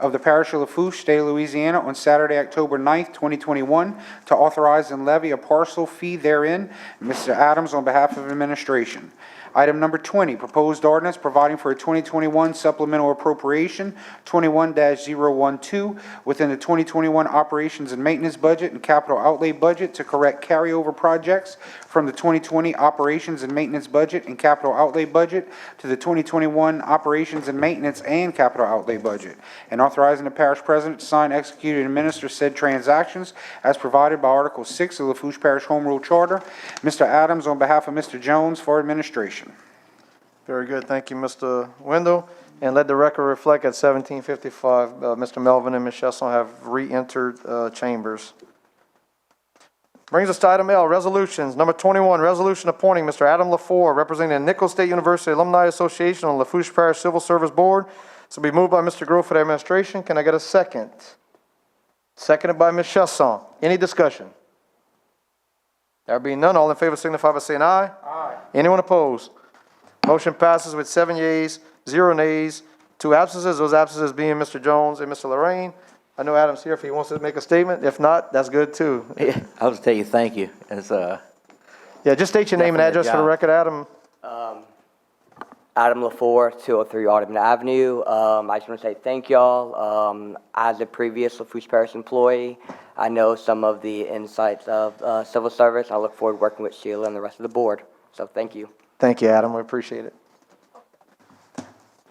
of the Parish of Lafourche, State of Louisiana, on Saturday, October 9th, 2021, to authorize and levy a parcel fee therein. Mr. Adams on behalf of administration. Item number 20, proposed ordinance providing for a 2021 supplemental appropriation 21-012 within the 2021 operations and maintenance budget and capital outlay budget to correct carryover projects from the 2020 operations and maintenance budget and capital outlay budget to the 2021 operations and maintenance and capital outlay budget, and authorizing the parish president to sign, execute, and administer said transactions as provided by Article 6 of the Lafourche Parish Home Rule Charter. Mr. Adams on behalf of Mr. Jones for administration. Very good. Thank you, Mr. Wendell. And let the record reflect at 17:55, Mr. Melvin and Ms. Chesson have re-entered chambers. Brings us to item L, resolutions. Number 21, resolution appointing Mr. Adam Lafourche, representing the Nichols State University Alumni Association on the Lafourche Parish Civil Service Board. This will be moved by Mr. Grove for the administration. Can I get a second? Seconded by Ms. Chesson. Any discussion? There being none, all in favor signify by saying aye. Aye. Anyone opposed? Motion passes with 7 yeas, 0 nays, 2 absences. Those absences being Mr. Jones and Mr. Lorraine. I know Adam's here if he wants to make a statement. If not, that's good too. I'll just tell you thank you. It's, Yeah, just state your name and Definitely a address for the job. record, Adam. Adam Lafourche, 203 Audubon Avenue. I just want to say thank y'all. As a previous Lafourche Parish employee, I know some of the insights of civil service. I look forward to working with Sheila and the rest of the board. So thank you. Thank you, Adam. We appreciate it.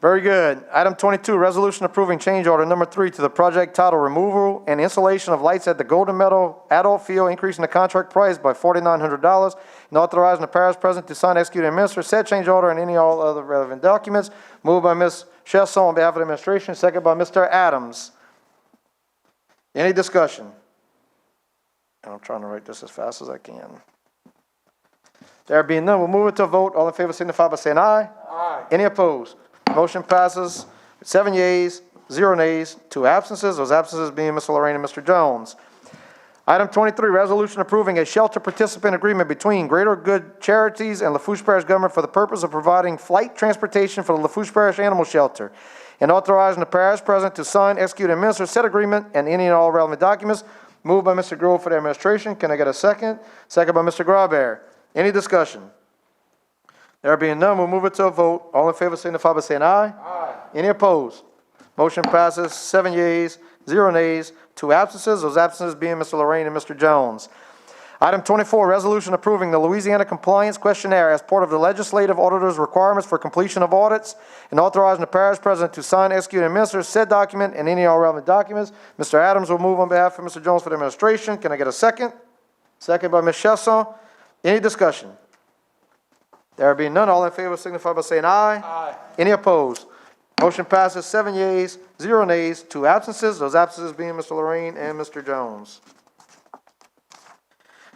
Very good. Item 22, resolution approving change order number 3 to the project title removal and installation of lights at the Golden Meadow Adult Field, increasing the contract price by $4,900 and authorizing the parish president to sign, execute, and administer said change order and any all other relevant documents. Moved by Ms. Chesson on behalf of the administration, second by Mr. Adams. Any discussion? I'm trying to write this as fast as I can. There being none, we'll move it to a vote. All in favor signify by saying aye. Aye. Any opposed? Motion passes 7 yeas, 0 nays, 2 absences. Those absences being Mr. Lorraine and Mr. Jones. Item 23, resolution approving a shelter participant agreement between Greater Good Charities and Lafourche Parish government for the purpose of providing flight transportation for the Lafourche Parish Animal Shelter, and authorizing the parish president to sign, execute, and administer said agreement and any and all relevant documents. Moved by Mr. Grove for the administration. Can I get a second? Second by Mr. Graubear. Any discussion? There being none, we'll move it to a vote. All in favor signify by saying aye. Aye. Any opposed? Motion passes 7 yeas, 0 nays, 2 absences. Those absences being Mr. Lorraine and Mr. Jones. Item 24, resolution approving the Louisiana Compliance Questionnaire as part of the legislative auditor's requirements for completion of audits and authorizing the parish president to sign, execute, and administer said document and any and all relevant documents. Mr. Adams will move on behalf of Mr. Jones for the administration. Can I get a second? Second by Ms. Chesson. Any discussion? There being none, all in favor signify by saying aye. Aye. Any opposed? Motion passes 7 yeas, 0 nays, 2 absences. Those absences being Mr. Lorraine and Mr. Jones.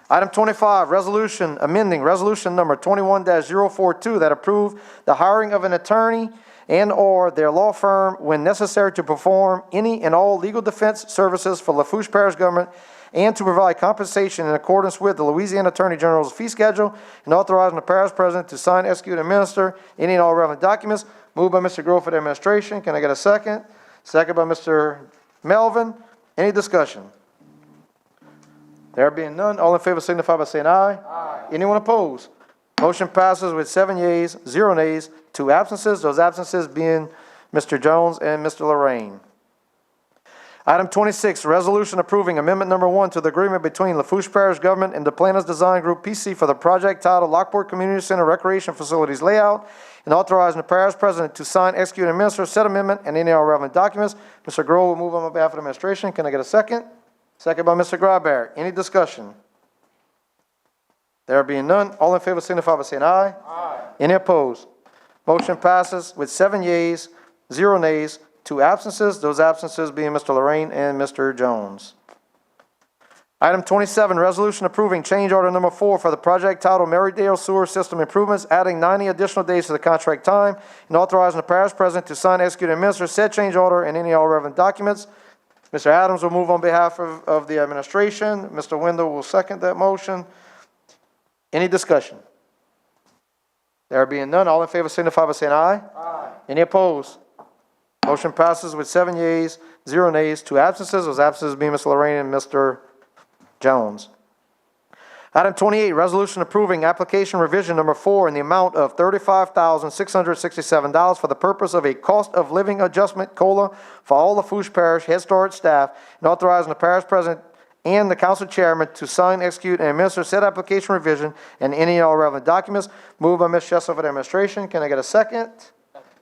Item 25, resolution amending resolution number 21-042 that approved the hiring of an attorney and or their law firm when necessary to perform any and all legal defense services for Lafourche Parish government and to provide compensation in accordance with the Louisiana Attorney General's fee schedule, and authorizing the parish president to sign, execute, and administer any and all relevant documents. Moved by Mr. Grove for the administration. Can I get a second? Second by Mr. Melvin. Any discussion? There being none, all in favor signify by saying aye. Aye. Anyone opposed? Motion passes with 7 yeas, 0 nays, 2 absences. Those absences being Mr. Jones and Mr. Lorraine. Item 26, resolution approving amendment number 1 to the agreement between Lafourche Parish government and the Planners Design Group PC for the project titled Lockport Community Center Recreation Facilities Layout, and authorizing the parish president to sign, execute, and administer said amendment and any all relevant documents. Mr. Grove will move on behalf of the administration. Can I get a second? Second by Mr. Graubear. Any discussion? There being none, all in favor signify by saying aye. Aye. Any opposed? Motion passes with 7 yeas, 0 nays, 2 absences. Those absences being Mr. Lorraine and Mr. Jones. Item 27, resolution approving change order number 4 for the project titled Marydale Sewer System Improvements, adding 90 additional days to the contract time, and authorizing the parish president to sign, execute, and administer said change order and any all relevant documents. Mr. Adams will move on behalf of the administration. Mr. Wendell will second that motion. Any discussion? There being none, all in favor signify by saying aye. Aye. Any opposed? Motion passes with 7 yeas, 0 nays, 2 absences. Those absences being Ms. Lorraine and Mr. Jones. Item 28, resolution approving application revision number 4 in the amount of $35,667 for the purpose of a cost of living adjustment COLA for all Lafourche Parish Head Start staff, and authorizing the parish president and the council chairman to sign, execute, and administer said application revision and any and all relevant documents. Moved by Ms. Shessel for the administration. Can I get a second?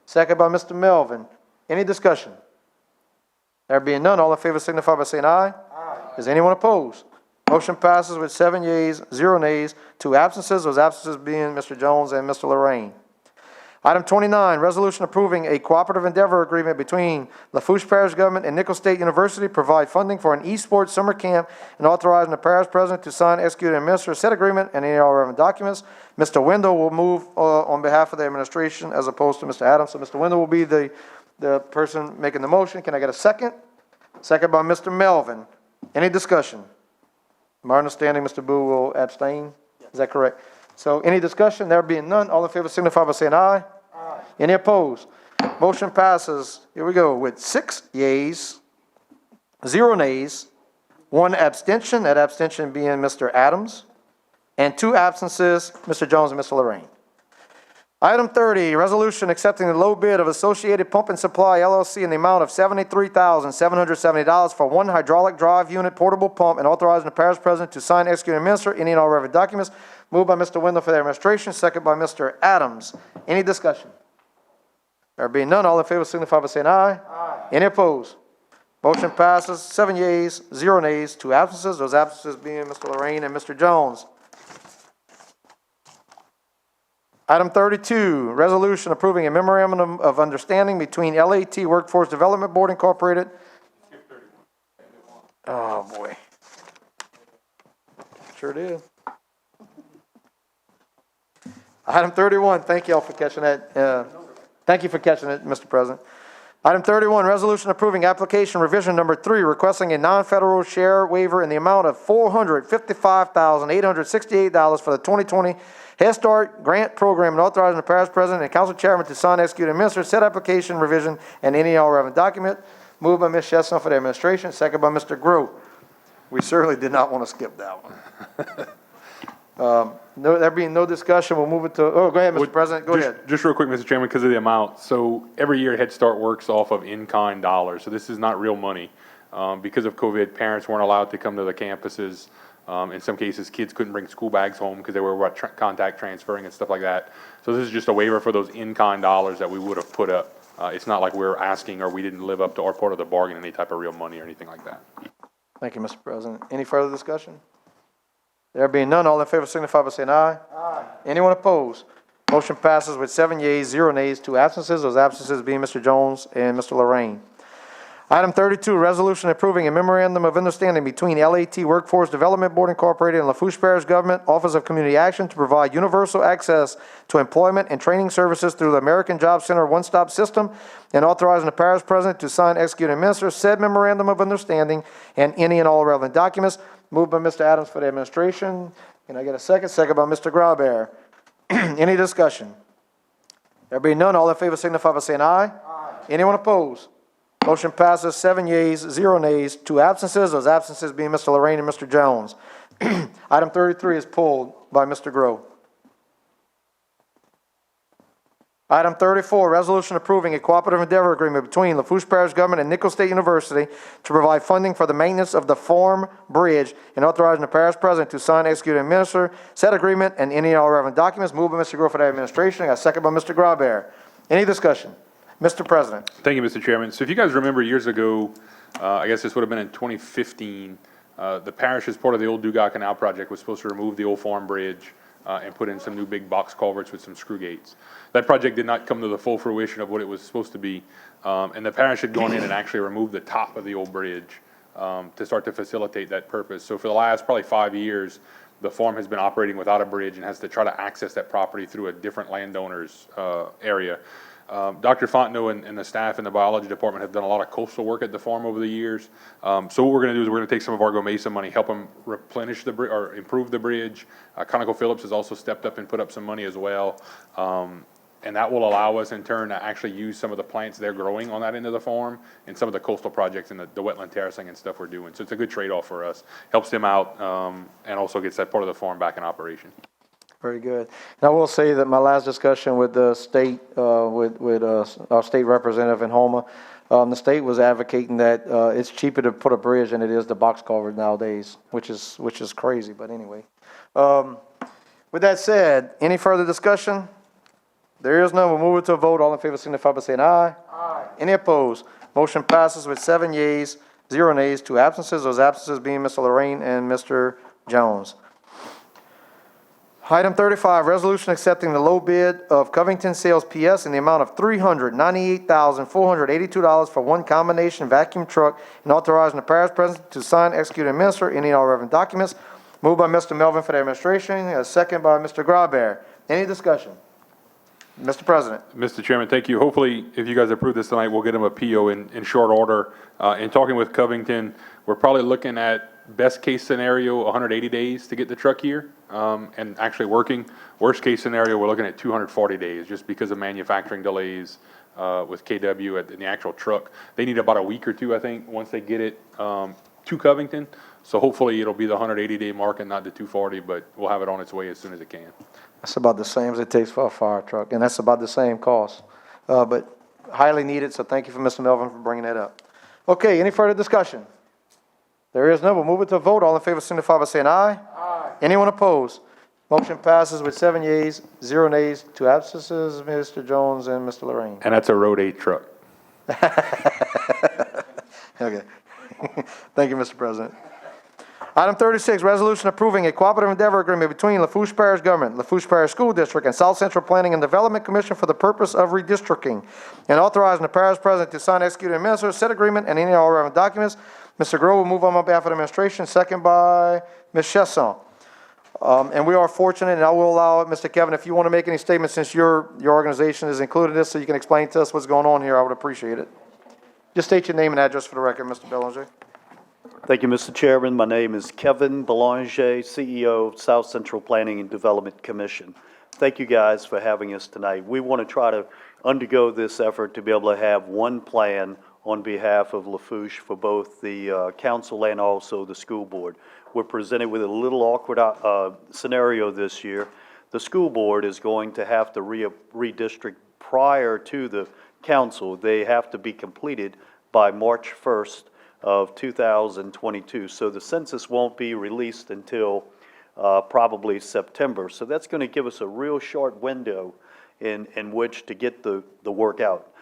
Second by Mr. Melvin. Any discussion? There being none, all in favor signify by saying aye. Aye. Is anyone opposed? Motion passes with 7 yeas, 0 nays, 2 absences. Those absences being Mr. Jones and Mr. Lorraine. Item 29, resolution approving a cooperative endeavor agreement between Lafourche Parish Government and Nicholls State University to provide funding for an esports summer camp, and authorizing the parish president to sign, execute, and administer said agreement and any all relevant documents. Mr. Wendell will move on behalf of the administration as opposed to Mr. Adams. So Mr. Wendell will be the person making the motion. Can I get a second? Second by Mr. Melvin. Any discussion? My understanding, Mr. Boo will abstain. Is that correct? So any discussion? There being none, all in favor signify by saying aye. Aye. Any opposed? Motion passes, here we go, with 6 yeas, 0 nays, 1 abstention, that abstention being Mr. Adams, and 2 absences, Mr. Jones and Mr. Lorraine. Item 30, resolution accepting the low bid of Associated Pump and Supply LLC in the amount of $73,770 for 1 hydraulic drive unit portable pump, and authorizing the parish president to sign, execute, and administer any and all relevant documents. Moved by Mr. Wendell for the administration, second by Mr. Adams. Any discussion? There being none, all in favor signify by saying aye. Aye. Any opposed? Motion passes, 7 yeas, 0 nays, 2 absences. Those absences being Mr. Lorraine and Mr. Jones. Item 32, resolution approving a memorandum of understanding between LAT Workforce Development Board Incorporated. Oh, boy. Sure did. Item 31, thank you all for catching that. Thank you for catching it, Mr. President. Item 31, resolution approving application revision number 3, requesting a non-federal share waiver in the amount of $455,868 for the 2020 Head Start Grant Program, and authorizing the parish president and council chairman to sign, execute, and administer said application revision and any all relevant document. Moved by Ms. Chestnut for the administration, second by Mr. Groh. We certainly did not want to skip that one. No, there being no discussion, we'll move it to, go ahead, Mr. President, go ahead. Just real quick, Mr. Chairman, because of the amount. So every year Head Start works off of in-kind dollars. So this is not real money. Because of COVID, parents weren't allowed to come to the campuses. In some cases, kids couldn't bring school bags home because they were contact transferring and stuff like that. So this is just a waiver for those in-kind dollars that we would have put up. It's not like we're asking or we didn't live up to our part of the bargain, any type of real money or anything like that. Thank you, Mr. President. Any further discussion? There being none, all in favor signify by saying aye. Aye. Anyone opposed? Motion passes with 7 yeas, 0 nays, 2 absences. Those absences being Mr. Jones and Mr. Lorraine. Item 32, resolution approving a memorandum of understanding between LAT Workforce Development Board Incorporated and Lafourche Parish Government Office of Community Action to provide universal access to employment and training services through the American Job Center one-stop system, and authorizing the parish president to sign, execute, and administer said memorandum of understanding and any and all relevant documents. Moved by Mr. Adams for the administration. Can I get a second? Second by Mr. Graubear. Any discussion? There being none, all in favor signify by saying aye. Aye. Anyone opposed? Motion passes, 7 yeas, 0 nays, 2 absences. Those absences being Mr. Lorraine and Mr. Jones. Item 33 is pulled by Mr. Groh. Item 34, resolution approving a cooperative endeavor agreement between Lafourche Parish Government and Nicholls State University to provide funding for the maintenance of the Farm Bridge, and authorizing the parish president to sign, execute, and administer said agreement and any and all relevant documents. Moved by Mr. Groh for the administration. I got a second by Mr. Graubear. Any discussion? Mr. President. Thank you, Mr. Chairman. So if you guys remember years ago, I guess this would have been in 2015, the parish, as part of the old Dugas Canal project, was supposed to remove the old Farm Bridge and put in some new big box culverts with some screw gates. That project did not come to the full fruition of what it was supposed to be, and the parish had gone in and actually removed the top of the old bridge to start to facilitate that purpose. So for the last probably 5 years, the farm has been operating without a bridge and has to try to access that property through a different landowner's area. Dr. Fontenot and the staff in the biology department have done a lot of coastal work at the farm over the years. So what we're gonna do is we're gonna take some of Argo Mesa money, help them replenish the or improve the bridge. ConocoPhillips has also stepped up and put up some money as well. And that will allow us in turn to actually use some of the plants they're growing on that end of the farm and some of the coastal projects and the wetland terracing and stuff we're doing. So it's a good trade-off for us. Helps them out, and also gets that part of the farm back in operation. Very good. And I will say that my last discussion with the state, with our state representative in Houma, the state was advocating that it's cheaper to put a bridge than it is the box culvert nowadays, which is crazy, but anyway. With that said, any further discussion? There is none. We'll move it to a vote. All in favor signify by saying aye. Aye. Any opposed? Motion passes with 7 yeas, 0 nays, 2 absences. Those absences being Mr. Lorraine and Mr. Jones. Item 35, resolution accepting the low bid of Covington Sales PS in the amount of $398,482 for one combination vacuum truck and authorizing the parish president to sign, execute, and administer any and all relevant documents. Moved by Mr. Melvin for the administration, a second by Mr. Graber. Any discussion? Mr. President. Mr. Chairman, thank you. Hopefully, if you guys approve this tonight, we'll get them a PO in short order. In talking with Covington, we're probably looking at best case scenario, 180 days to get the truck here, and actually working. Worst case scenario, we're looking at 240 days just because of manufacturing delays with KW in the actual truck. They need about a week or two, I think, once they get it to Covington. So hopefully it'll be the 180-day mark and not the 240, but we'll have it on its way as soon as it can. That's about the same as it takes for a fire truck, and that's about the same cost. But highly needed, so thank you for Mr. Melvin for bringing that up. Okay, any further discussion? There is none. We'll move it to a vote. All in favor signify by saying aye. Aye. Anyone opposed? Motion passes with 7 yeas, 0 nays, 2 absences, Mr. Jones and Mr. Lorraine. And that's a Road 8 truck. Okay. Thank you, Mr. President. Item 36, resolution approving a cooperative endeavor agreement between Lafourche Parish Government, Lafourche Parish School District, and South Central Planning and Development Commission for the purpose of redistricting, and authorizing the parish president to sign, execute, and administer said agreement and any and all relevant documents. Mr. Grove will move on behalf of the administration, second by Ms. Chesson. And we are fortunate, and I will allow it, Mr. Kevin, if you want to make any statements since your organization is included in this, so you can explain to us what's going on here, I would appreciate it. Just state your name and address for the record, Mr. Belanger. Thank you, Mr. Chairman. My name is Kevin Belanger, CEO of South Central Planning and Development Commission. Thank you guys for having us tonight. We want to try to undergo this effort to be able to have one plan on behalf of Lafourche for both the council and also the school board. We're presented with a little awkward scenario this year. The school board is going to have to redistrict prior to the council. They have to be completed by March 1st of 2022. So the census won't be released until probably September. So that's going to give us a real short window in which to get the work out.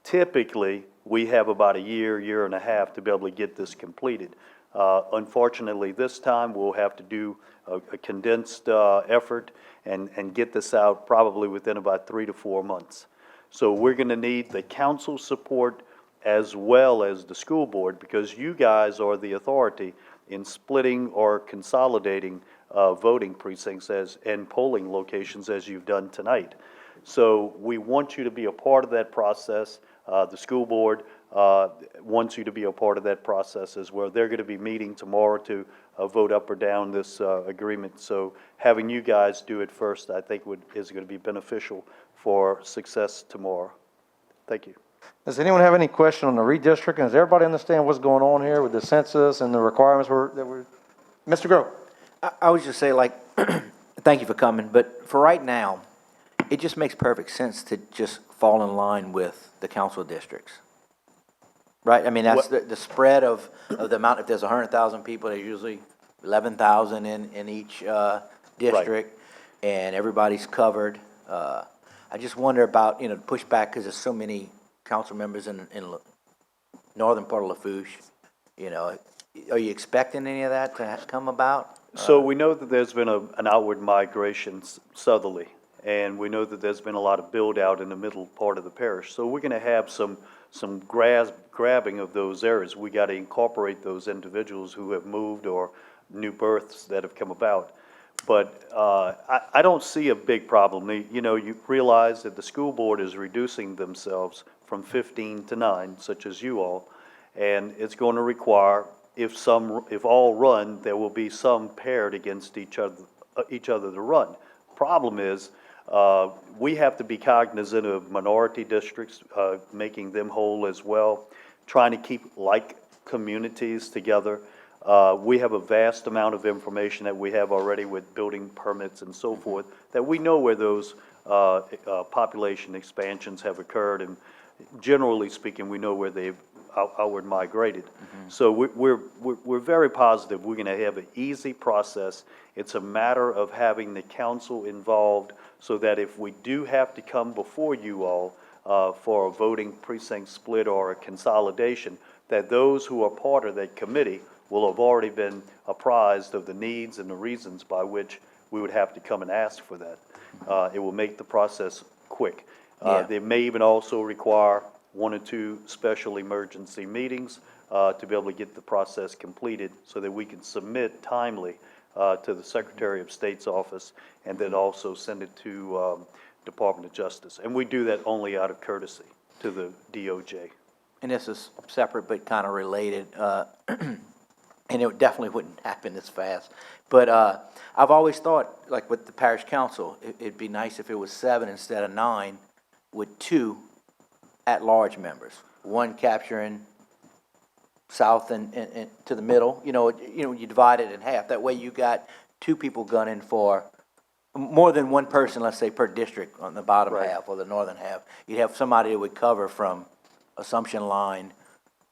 Typically, we have about a year and a half to be able to get this completed. Unfortunately, this time we'll have to do a condensed effort and get this out probably within about 3 to 4 months. So we're going to need the council support as well as the school board, because you guys are the authority in splitting or consolidating voting precincts and polling locations as you've done tonight. So we want you to be a part of that process. The school board wants you to be a part of that process as well. They're going to be meeting tomorrow to vote up or down this agreement. So having you guys do it first, I think is going to be beneficial for success tomorrow. Thank you. Does anyone have any question on the redistricting? Does everybody understand what's going on here with the census and the requirements that were? Mr. Grove. I would just say, like, thank you for coming, but for right now, it just makes perfect sense to just fall in line with the council districts. Right? I mean, that's the spread of the amount. If there's 100,000 people, there's usually 11,000 in each district, right, and everybody's covered. I just wonder about, pushback, because there's so many council members in northern part of Lafourche. Are you expecting any of that to come about? So we know that there's been an outward migration southerly, and we know that there's been a lot of build out in the middle part of the parish. So we're going to have some grabbing of those areas. We got to incorporate those individuals who have moved or new births that have come about. But I don't see a big problem. You know, you realize that the school board is reducing themselves from 15 to 9, such as you all, and it's going to require, if all run, there will be some paired against each other to run. Problem is, we have to be cognizant of minority districts, making them whole as well, trying to keep like communities together. We have a vast amount of information that we have already with building permits and so forth, that we know where those population expansions have occurred, and generally speaking, we know where they've outward migrated. So we're very positive we're gonna have an easy process. It's a matter of having the council involved so that if we do have to come before you all for a voting precinct split or a consolidation, that those who are part of that committee will have already been apprised of the needs and the reasons by which we would have to come and ask for that. It will make the process quick. Yeah. They may even also require 1 or 2 special emergency meetings to be able to get the process completed so that we can submit timely to the Secretary of State's office and then also send it to Department of Justice. And we do that only out of courtesy to the DOJ. And this is separate but kind of related, and it definitely wouldn't happen this fast. But I've always thought, like with the parish council, it'd be nice if it was 7 instead of 9 with 2 at-large members, one capturing south and to the middle. You know, you divide it in half. That way you got 2 people gunning for more than one person, let's say, per district on the bottom Right. half or the northern half. You'd have somebody that would cover from Assumption Line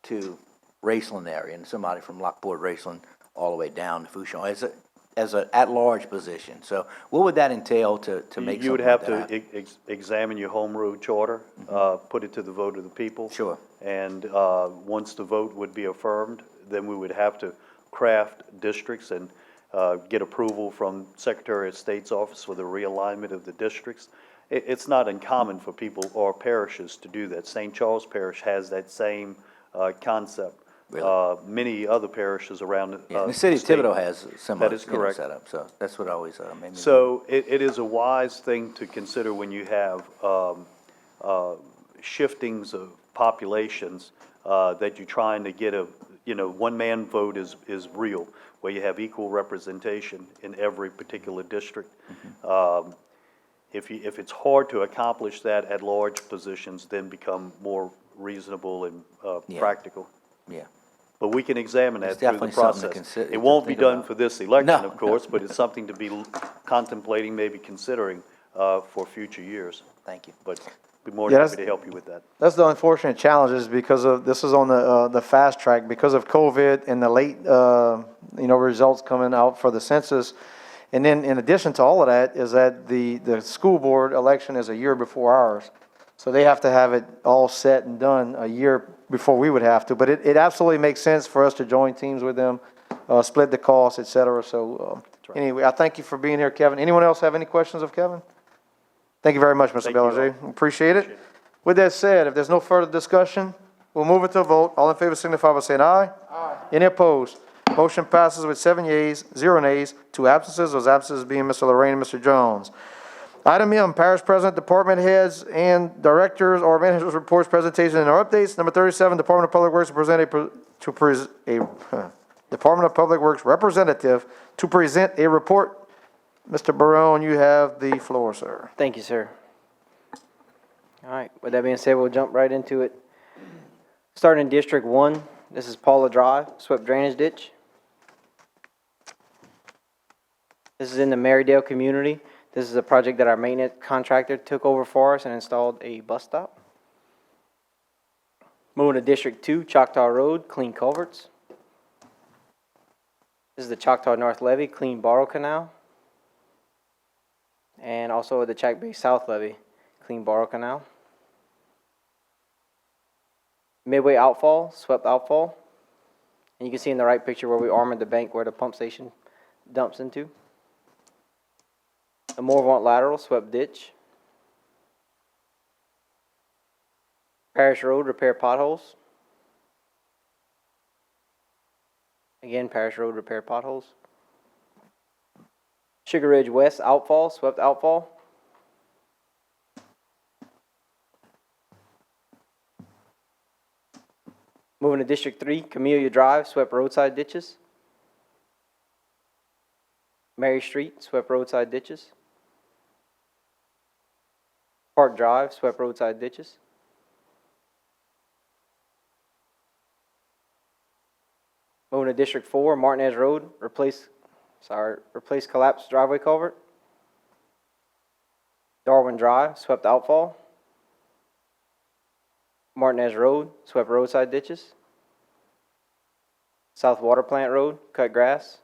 to Raceland area, and somebody from Lockport, Raceland, all the way down to Fouchon as a at-large position. So what would that entail to make You would something have like that to happen? examine your home rule charter, put it to the vote of the people. Sure. And once the vote would be affirmed, then we would have to craft districts and get approval from Secretary of State's office for the realignment of the districts. It's not uncommon for people or parishes to do that. St. Charles Parish has that same concept. Really? Many other parishes around Yeah, and the city of state. Thibodeau has a similar That is correct. setup, so that's what always made me. So it is a wise thing to consider when you have shiftings of populations that you're trying to get one-man vote is real, where you have equal representation in every particular district. If it's hard to accomplish that at large positions, then become more reasonable and practical. Yeah. But we can examine that It's through the definitely something to process. consider- It won't be think done about. for this election, No, of course, but it's something to be contemplating, maybe considering for future years. Thank you. But be more Yeah, than that's- happy to help you with that. That's the unfortunate challenge is because of, this is on the fast track, because of COVID and the late, results coming out for the census. And then in addition to all of that is that the school board election is a year before ours. So they have to have it all set and done a year before we would have to. But it absolutely makes sense for us to join teams with them, split the costs, et cetera. So anyway, I thank you for being here, Kevin. Anyone else have any questions of Kevin? Thank you very much, Mr. Thank you all. Belanger. Appreciate it. With that said, if there's no further discussion, we'll move it to a vote. All in favor signify by saying aye. Aye. Any opposed? Motion passes with 7 yeas, 0 nays, 2 absences, those absences being Mr. Lorraine and Mr. Jones. Item M, Parish President, Department Heads, and Directors or Managers' Reports, Presentation, and or Updates. Number 37, Department of Public Works Department of Public Works representative to present a report. Mr. Barone, you have the floor, sir. Thank you, sir. All right, with that being said, we'll jump right into it. Starting in District 1, this is Paula Drive, swept drainage ditch. This is in the Marydale community. This is a project that our maintenance contractor took over for us and installed a bus stop. Moving to District 2, Choctaw Road, clean culverts. This is the Choctaw North Levee, clean Borrow Canal. And also the Chack Bay South Levee, clean Borrow Canal. Midway outfall, swept outfall. And you can see in the right picture where we armored the bank where the pump station dumps into. The Morvant lateral, swept ditch. Parish Road, repair potholes. Again, Parish Road, repair potholes. Sugar Ridge West outfall, swept outfall. Moving to District 3, Camellia Drive, swept roadside ditches. Mary Street, swept roadside ditches. Park Drive, swept roadside ditches. Moving to District 4, Martinez Road, replace collapsed driveway culvert. Darwin Drive, swept outfall. Martinez Road, swept roadside ditches. South Water Plant Road, cut grass.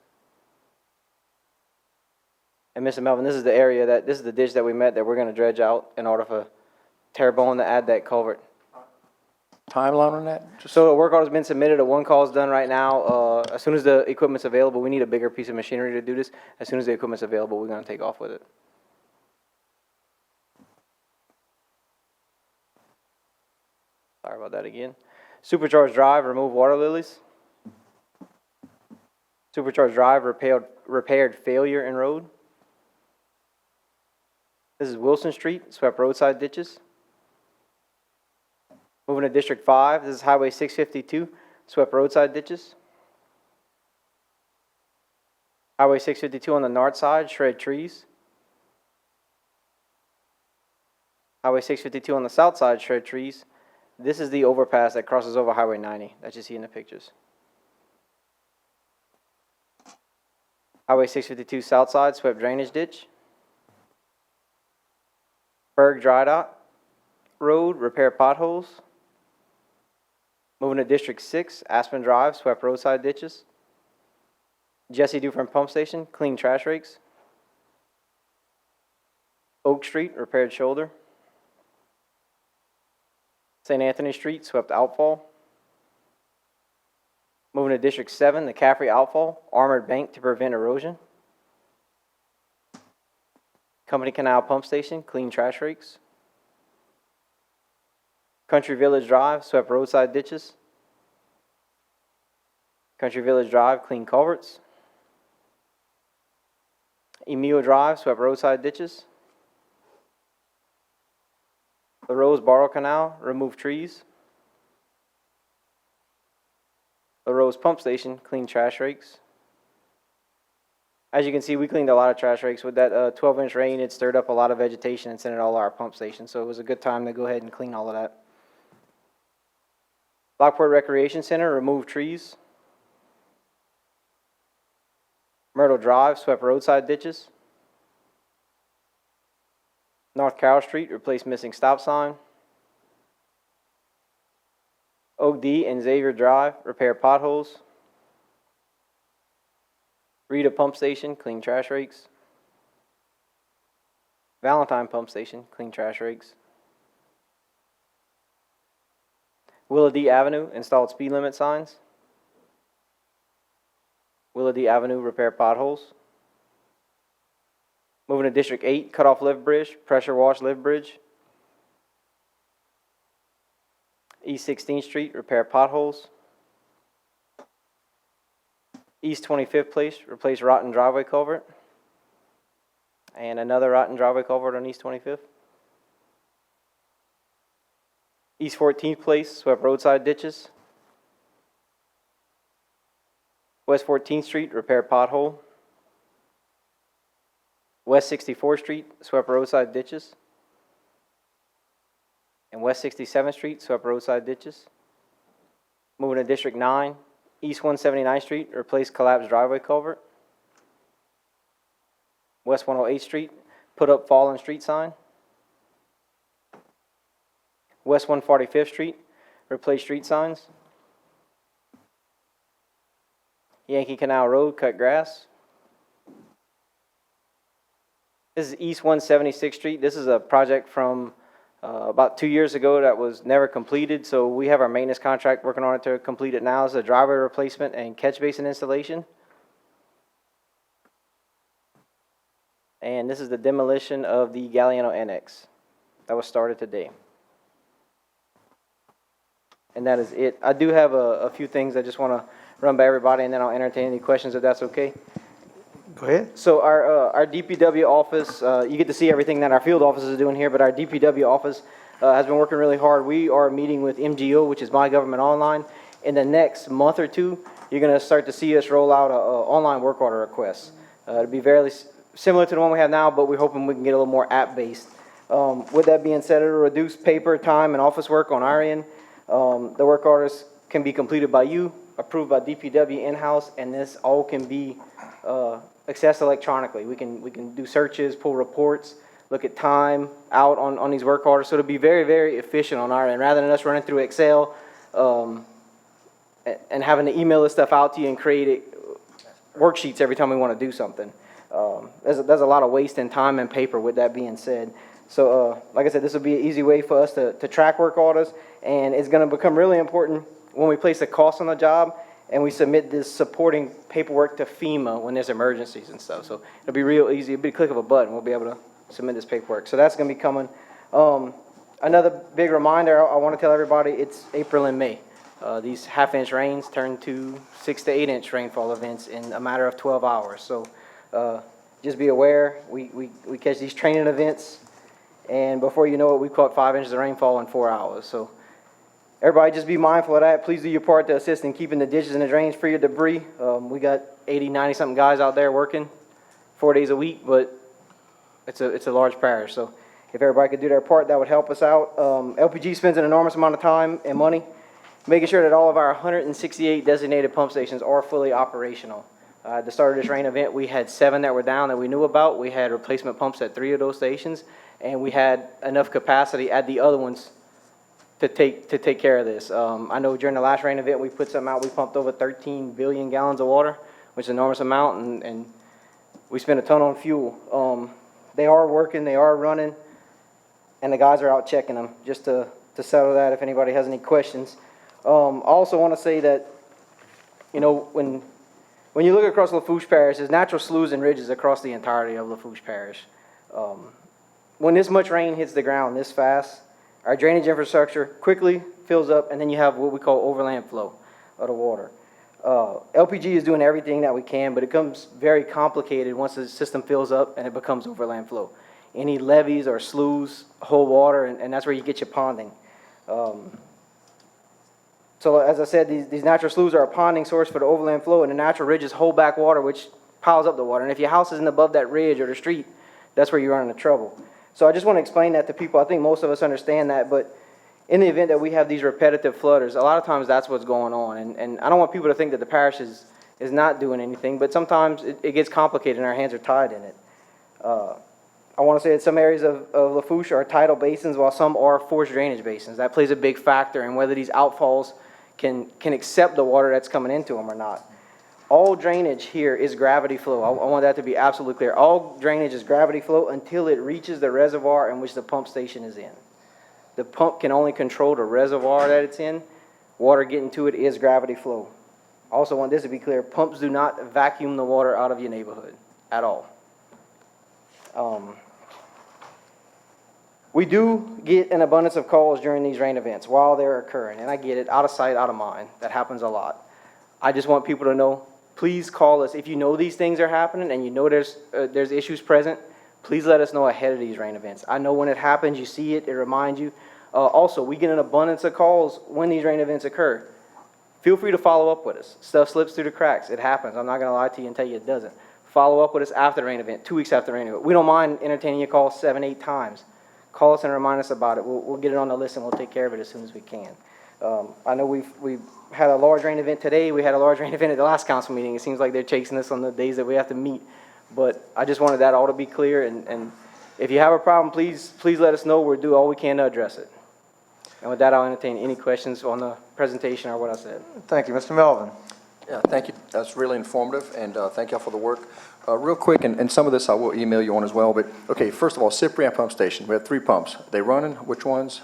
And Mr. Melvin, this is the ditch that we met that we're gonna dredge out in order for Terrebonne to add that culvert. Timeline on that? So a work order's been submitted, a one call's done right now. As soon as the equipment's available, we need a bigger piece of machinery to do this. As soon as the equipment's available, we're gonna take off with it. Sorry about that again. Supercharged Drive, remove water lilies. Supercharged Drive, repaired failure in road. This is Wilson Street, swept roadside ditches. Moving to District 5, this is Highway 652, swept roadside ditches. Highway 652 on the north side, shred trees. Highway 652 on the south side, shred trees. This is the overpass that crosses over Highway 90 that you see in the pictures. Highway 652 south side, swept drainage ditch. Berg Dry Dock Road, repair potholes. Moving to District 6, Aspen Drive, swept roadside ditches. Jesse Dufresne Pump Station, clean trash rakes. Oak Street, repaired shoulder. St. Anthony Street, swept outfall. Moving to District 7, the Caffrey outfall, armored bank to prevent erosion. Company Canal Pump Station, clean trash rakes. Country Village Drive, swept roadside ditches. Country Village Drive, clean culverts. Emil Drive, swept roadside ditches. The Rose Barrow Canal, removed trees. The Rose Pump Station, clean trash rakes. As you can see, we cleaned a lot of trash rakes. With that 12-inch rain, it stirred up a lot of vegetation and sent it all to our pump station, so it was a good time to go ahead and clean all of that. Lockport Recreation Center, removed trees. Myrtle Drive, swept roadside ditches. North Carroll Street, replaced missing stop sign. Oak D and Xavier Drive, repair potholes. Rita Pump Station, clean trash rakes. Valentine Pump Station, clean trash rakes. Willa D Avenue, installed speed limit signs. Willa D Avenue, repair potholes. Moving to District 8, cut off lift bridge, pressure wash lift bridge. East 16th Street, repair potholes. East 25th Place, replace rotten driveway culvert. And another rotten driveway culvert on East 25th. East 14th Place, swept roadside ditches. West 14th Street, repair pothole. West 64th Street, swept roadside ditches. And West 67th Street, swept roadside ditches. Moving to District 9, East 179th Street, replace collapsed driveway culvert. West 108th Street, put up fallen street sign. West 145th Street, replace street signs. Yankee Canal Road, cut grass. This is East 176th Street. This is a project from about 2 years ago that was never completed, so we have our maintenance contract working on it to complete it now. It's a driveway replacement and catch basin installation. And this is the demolition of the Galliano Annex that was started today. And that is it. I do have a few things I just want to run by everybody, and then I'll entertain any questions if that's okay. Go ahead. So our DPW office, you get to see everything that our field offices are doing here, but our DPW office has been working really hard. We are meeting with MGO, which is My Government Online. In the next month or two, you're going to start to see us roll out a online work order request. It'll be very similar to the one we have now, but we're hoping we can get a little more app-based. With that being said, it'll reduce paper, time, and office work on our end. The work orders can be completed by you, approved by DPW in-house, and this all can be accessed electronically. We can do searches, pull reports, look at time out on these work orders. So it'll be very, very efficient on our end, rather than us running through Excel and having to email this stuff out to you and create worksheets every time we want to do something. There's a lot of waste in time and paper with that being said. So like I said, this will be an easy way for us to track work orders, and it's going to become really important when we place a cost on the job and we submit this supporting paperwork to FEMA when there's emergencies and stuff. So it'll be real easy. It'll be a click of a button. We'll be able to submit this paperwork. So that's going to be coming. Another big reminder, I want to tell everybody, it's April and May. These half-inch rains turn to 6 to 8 inch rainfall events in a matter of 12 hours. So just be aware, we catch these training events, and before you know it, we caught 5 inches of rainfall in 4 hours. So everybody just be mindful of that. Please do your part to assist in keeping the ditches and the drains free of debris. We got 80, 90-something guys out there working 4 days a week, but it's a large parish. So if everybody could do their part, that would help us out. LPG spends an enormous amount of time and money making sure that all of our 168 designated pump stations are fully operational. At the start of this rain event, we had 7 that were down that we knew about. We had replacement pumps at 3 of those stations, and we had enough capacity at the other ones to take care of this. I know during the last rain event, we put something out. We pumped over 13 billion gallons of water, which is an enormous amount, and we spent a ton on fuel. They are working, they are running, and the guys are out checking them just to settle that if anybody has any questions. I also want to say that, you know, when you look across Lafourche Parish, there's natural sloughs and ridges across the entirety of Lafourche Parish. When this much rain hits the ground this fast, our drainage infrastructure quickly fills up, and then you have what we call overland flow of the water. LPG is doing everything that we can, but it becomes very complicated once the system fills up and it becomes overland flow. Any levees or sloughs hold water, and that's where you get your ponding. So as I said, these natural sloughs are a ponding source for the overland flow, and the natural ridges hold back water, which piles up the water. And if your house isn't above that ridge or the street, that's where you run into trouble. So I just want to explain that to people. I think most of us understand that, but in the event that we have these repetitive flooders, a lot of times that's what's going on. And I don't want people to think that the parish is not doing anything, but sometimes it gets complicated and our hands are tied in it. I want to say that some areas of Lafourche are tidal basins, while some are forced drainage basins. That plays a big factor in whether these outfalls can accept the water that's coming into them or not. All drainage here is gravity flow. I want that to be absolutely clear. All drainage is gravity flow until it reaches the reservoir in which the pump station is in. The pump can only control the reservoir that it's in. Water getting to it is gravity flow. Also want this to be clear, pumps do not vacuum the water out of your neighborhood at all. We do get an abundance of calls during these rain events while they're occurring, and I get it, out of sight, out of mind. That happens a lot. I just want people to know, please call us. If you know these things are happening and you know there's issues present, please let us know ahead of these rain events. I know when it happens, you see it, it reminds you. Also, we get an abundance of calls when these rain events occur. Feel free to follow up with us. Stuff slips through the cracks. It happens. I'm not going to lie to you and tell you it doesn't. Follow up with us after the rain event, 2 weeks after the rain event. We don't mind entertaining your calls 7, 8 times. Call us and remind us about it. We'll get it on the list and we'll take care of it as soon as we can. I know we've had a large rain event today. We had a large rain event at the last council meeting. It seems like they're chasing us on the days that we have to meet. But I just wanted that all to be clear. And if you have a problem, please let us know. We'll do all we can to address it. And with that, I'll entertain any questions on the presentation or what I said. Thank you. Mr. Melvin. Yeah, thank you. That's really informative, and thank y'all for the work. Real quick, and some of this I will email you on as well, but, okay, first of all, Cyprian Pump Station, we have 3 pumps. They running? Which ones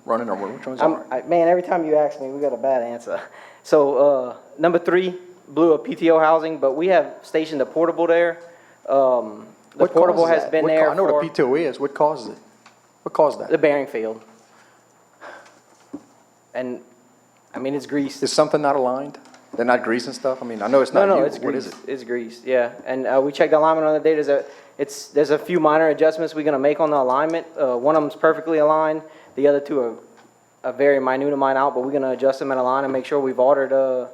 running or which ones aren't? Man, every time you ask me, we got a bad answer. So number 3, Blue Up PTO housing, but we have stationed a portable there. The portable has been there I know what a PTO is. What causes it? What caused that? The bearing failed. And, I mean, it's greased. Is something not aligned? They're not grease and stuff? I mean, I know it's not No, you. it's What is greased. it? It's greased, yeah. And we checked the alignment on the data. There's a few minor adjustments we're gonna make on the alignment. One of them's perfectly aligned. The other two are a very minute amount out, but we're gonna adjust them in a line and make sure we've ordered,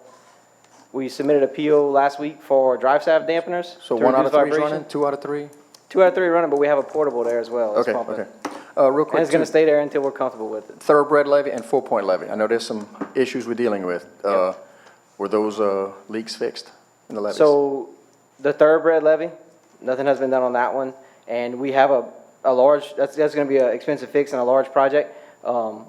we submitted a PO last week for drive shaft dampeners. So to one out reduce of three's vibration. running, 2 out of 3? 2 out of 3 running, but we have a portable there as well. It's Okay, pumping. okay. Real And quick, it's gonna too, stay there until we're comfortable with it. thoroughbred levy and 4-point levy. I know there's some issues we're dealing with. Were those leaks fixed in the levees? So the thoroughbred levy, nothing has been done on that one. And we have a large, that's gonna be an expensive fix and a large project.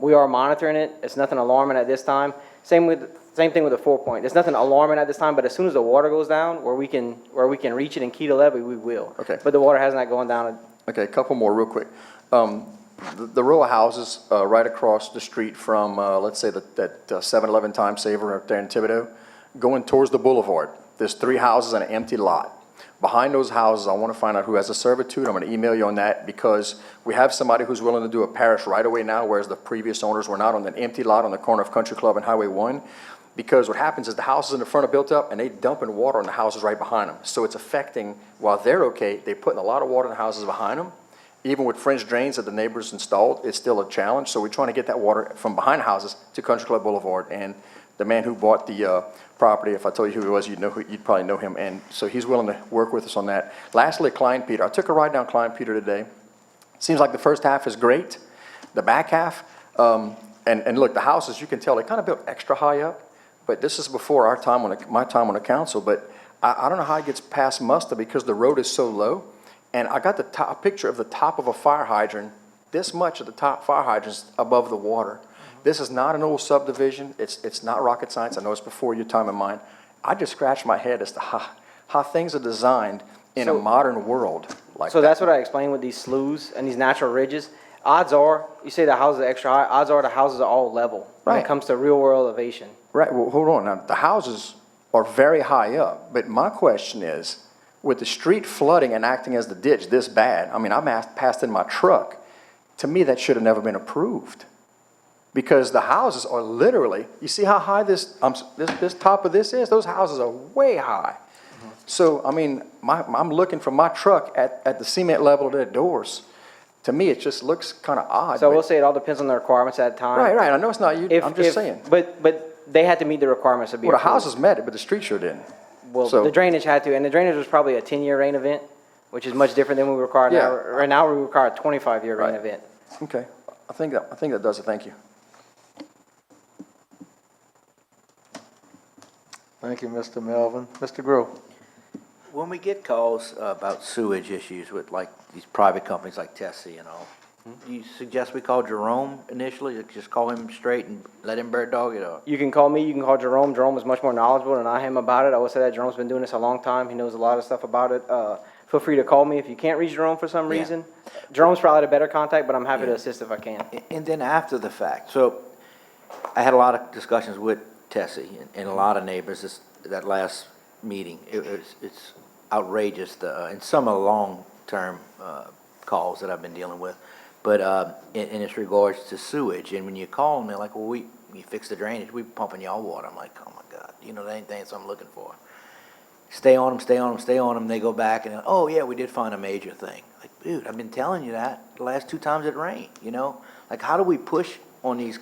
We are monitoring it. It's nothing alarming at this time. Same thing with the 4-point. There's nothing alarming at this time, but as soon as the water goes down, where we can reach it and key the levee, we will. Okay. But the water has not gone down. Okay, a couple more real quick. The row of houses right across the street from, let's say, that 7-Eleven Time Saver up there in Thibodeau, going towards the boulevard. There's 3 houses and an empty lot. Behind those houses, I want to find out who has a servitude. I'm going to email you on that because we have somebody who's willing to do a parish right away now, whereas the previous owners were not, on an empty lot on the corner of Country Club and Highway 1. Because what happens is the houses in the front are built up and they dumping water on the houses right behind them. So it's affecting, while they're okay, they're putting a lot of water in the houses behind them. Even with French drains that the neighbors installed, it's still a challenge. So we're trying to get that water from behind houses to Country Club Boulevard. And the man who bought the property, if I told you who he was, you'd probably know him. And so he's willing to work with us on that. Lastly, Klein Peter. I took a ride down Klein Peter today. Seems like the first half is great. The back half, and look, the houses, you can tell, they kind of built extra high up. But this is before our time my time on the council. But I don't know how it gets past muster because the road is so low. And I got a picture of the top of a fire hydrant, this much of the top fire hydrants above the water. This is not an old subdivision. It's not rocket science. I know it's before your time and mine. I just scratched my head as to how things are designed in a modern world like So that. that's what I explained with these sloughs and these natural ridges. Odds are, you say the houses are extra high, odds are the houses are all level when Right. it comes to real world elevation. Right, well, hold on. Now, the houses are very high up, but my question is, with the street flooding and acting as the ditch this bad, I mean, I passed in my truck. To me, that should have never been approved. Because the houses are literally, you see how high this top of this is? Those houses are way high. So, I mean, I'm looking from my truck at the cement level of their doors. To me, it just looks kind of odd. So but- we'll say it all depends on the requirements at the time. Right, I know it's not you, I'm just saying. But they had to meet the requirements to be Well, the approved. houses met it, but the street sure didn't. Well, So- the drainage had to, and the drainage was probably a 10-year rain event, which is much different than we require now. Yeah. Right now, we require a 25-year rain Right. event. Okay, I think that does it, thank you. Thank you, Mr. Melvin. Mr. Grove. When we get calls about sewage issues with like these private companies like Tessie and all, do you suggest we call Jerome initially, like, just call him straight and let him bird dog it, or? You can call me, you can call Jerome. Jerome is much more knowledgeable than I am about it. I will say that Jerome's been doing this a long time. He knows a lot of stuff about it. Feel free to call me if you can't reach Jerome for some Yeah. reason. Jerome's probably the better contact, but I'm happy to Yeah. assist if I can. And then after the fact, so I had a lot of discussions with Tessie and a lot of neighbors that last meeting. It's outrageous, and some are long-term calls that I've been dealing with. But in its regards to sewage, and when you call them, they're like, well, you fix the drainage, we pumping y'all water. I'm like, oh my God, that ain't things I'm looking for. Stay on them, stay on them, stay on them. They go back and, oh yeah, we did find a major thing. Like, dude, I've been telling you that the last 2 times it rained, Like, how do we push on these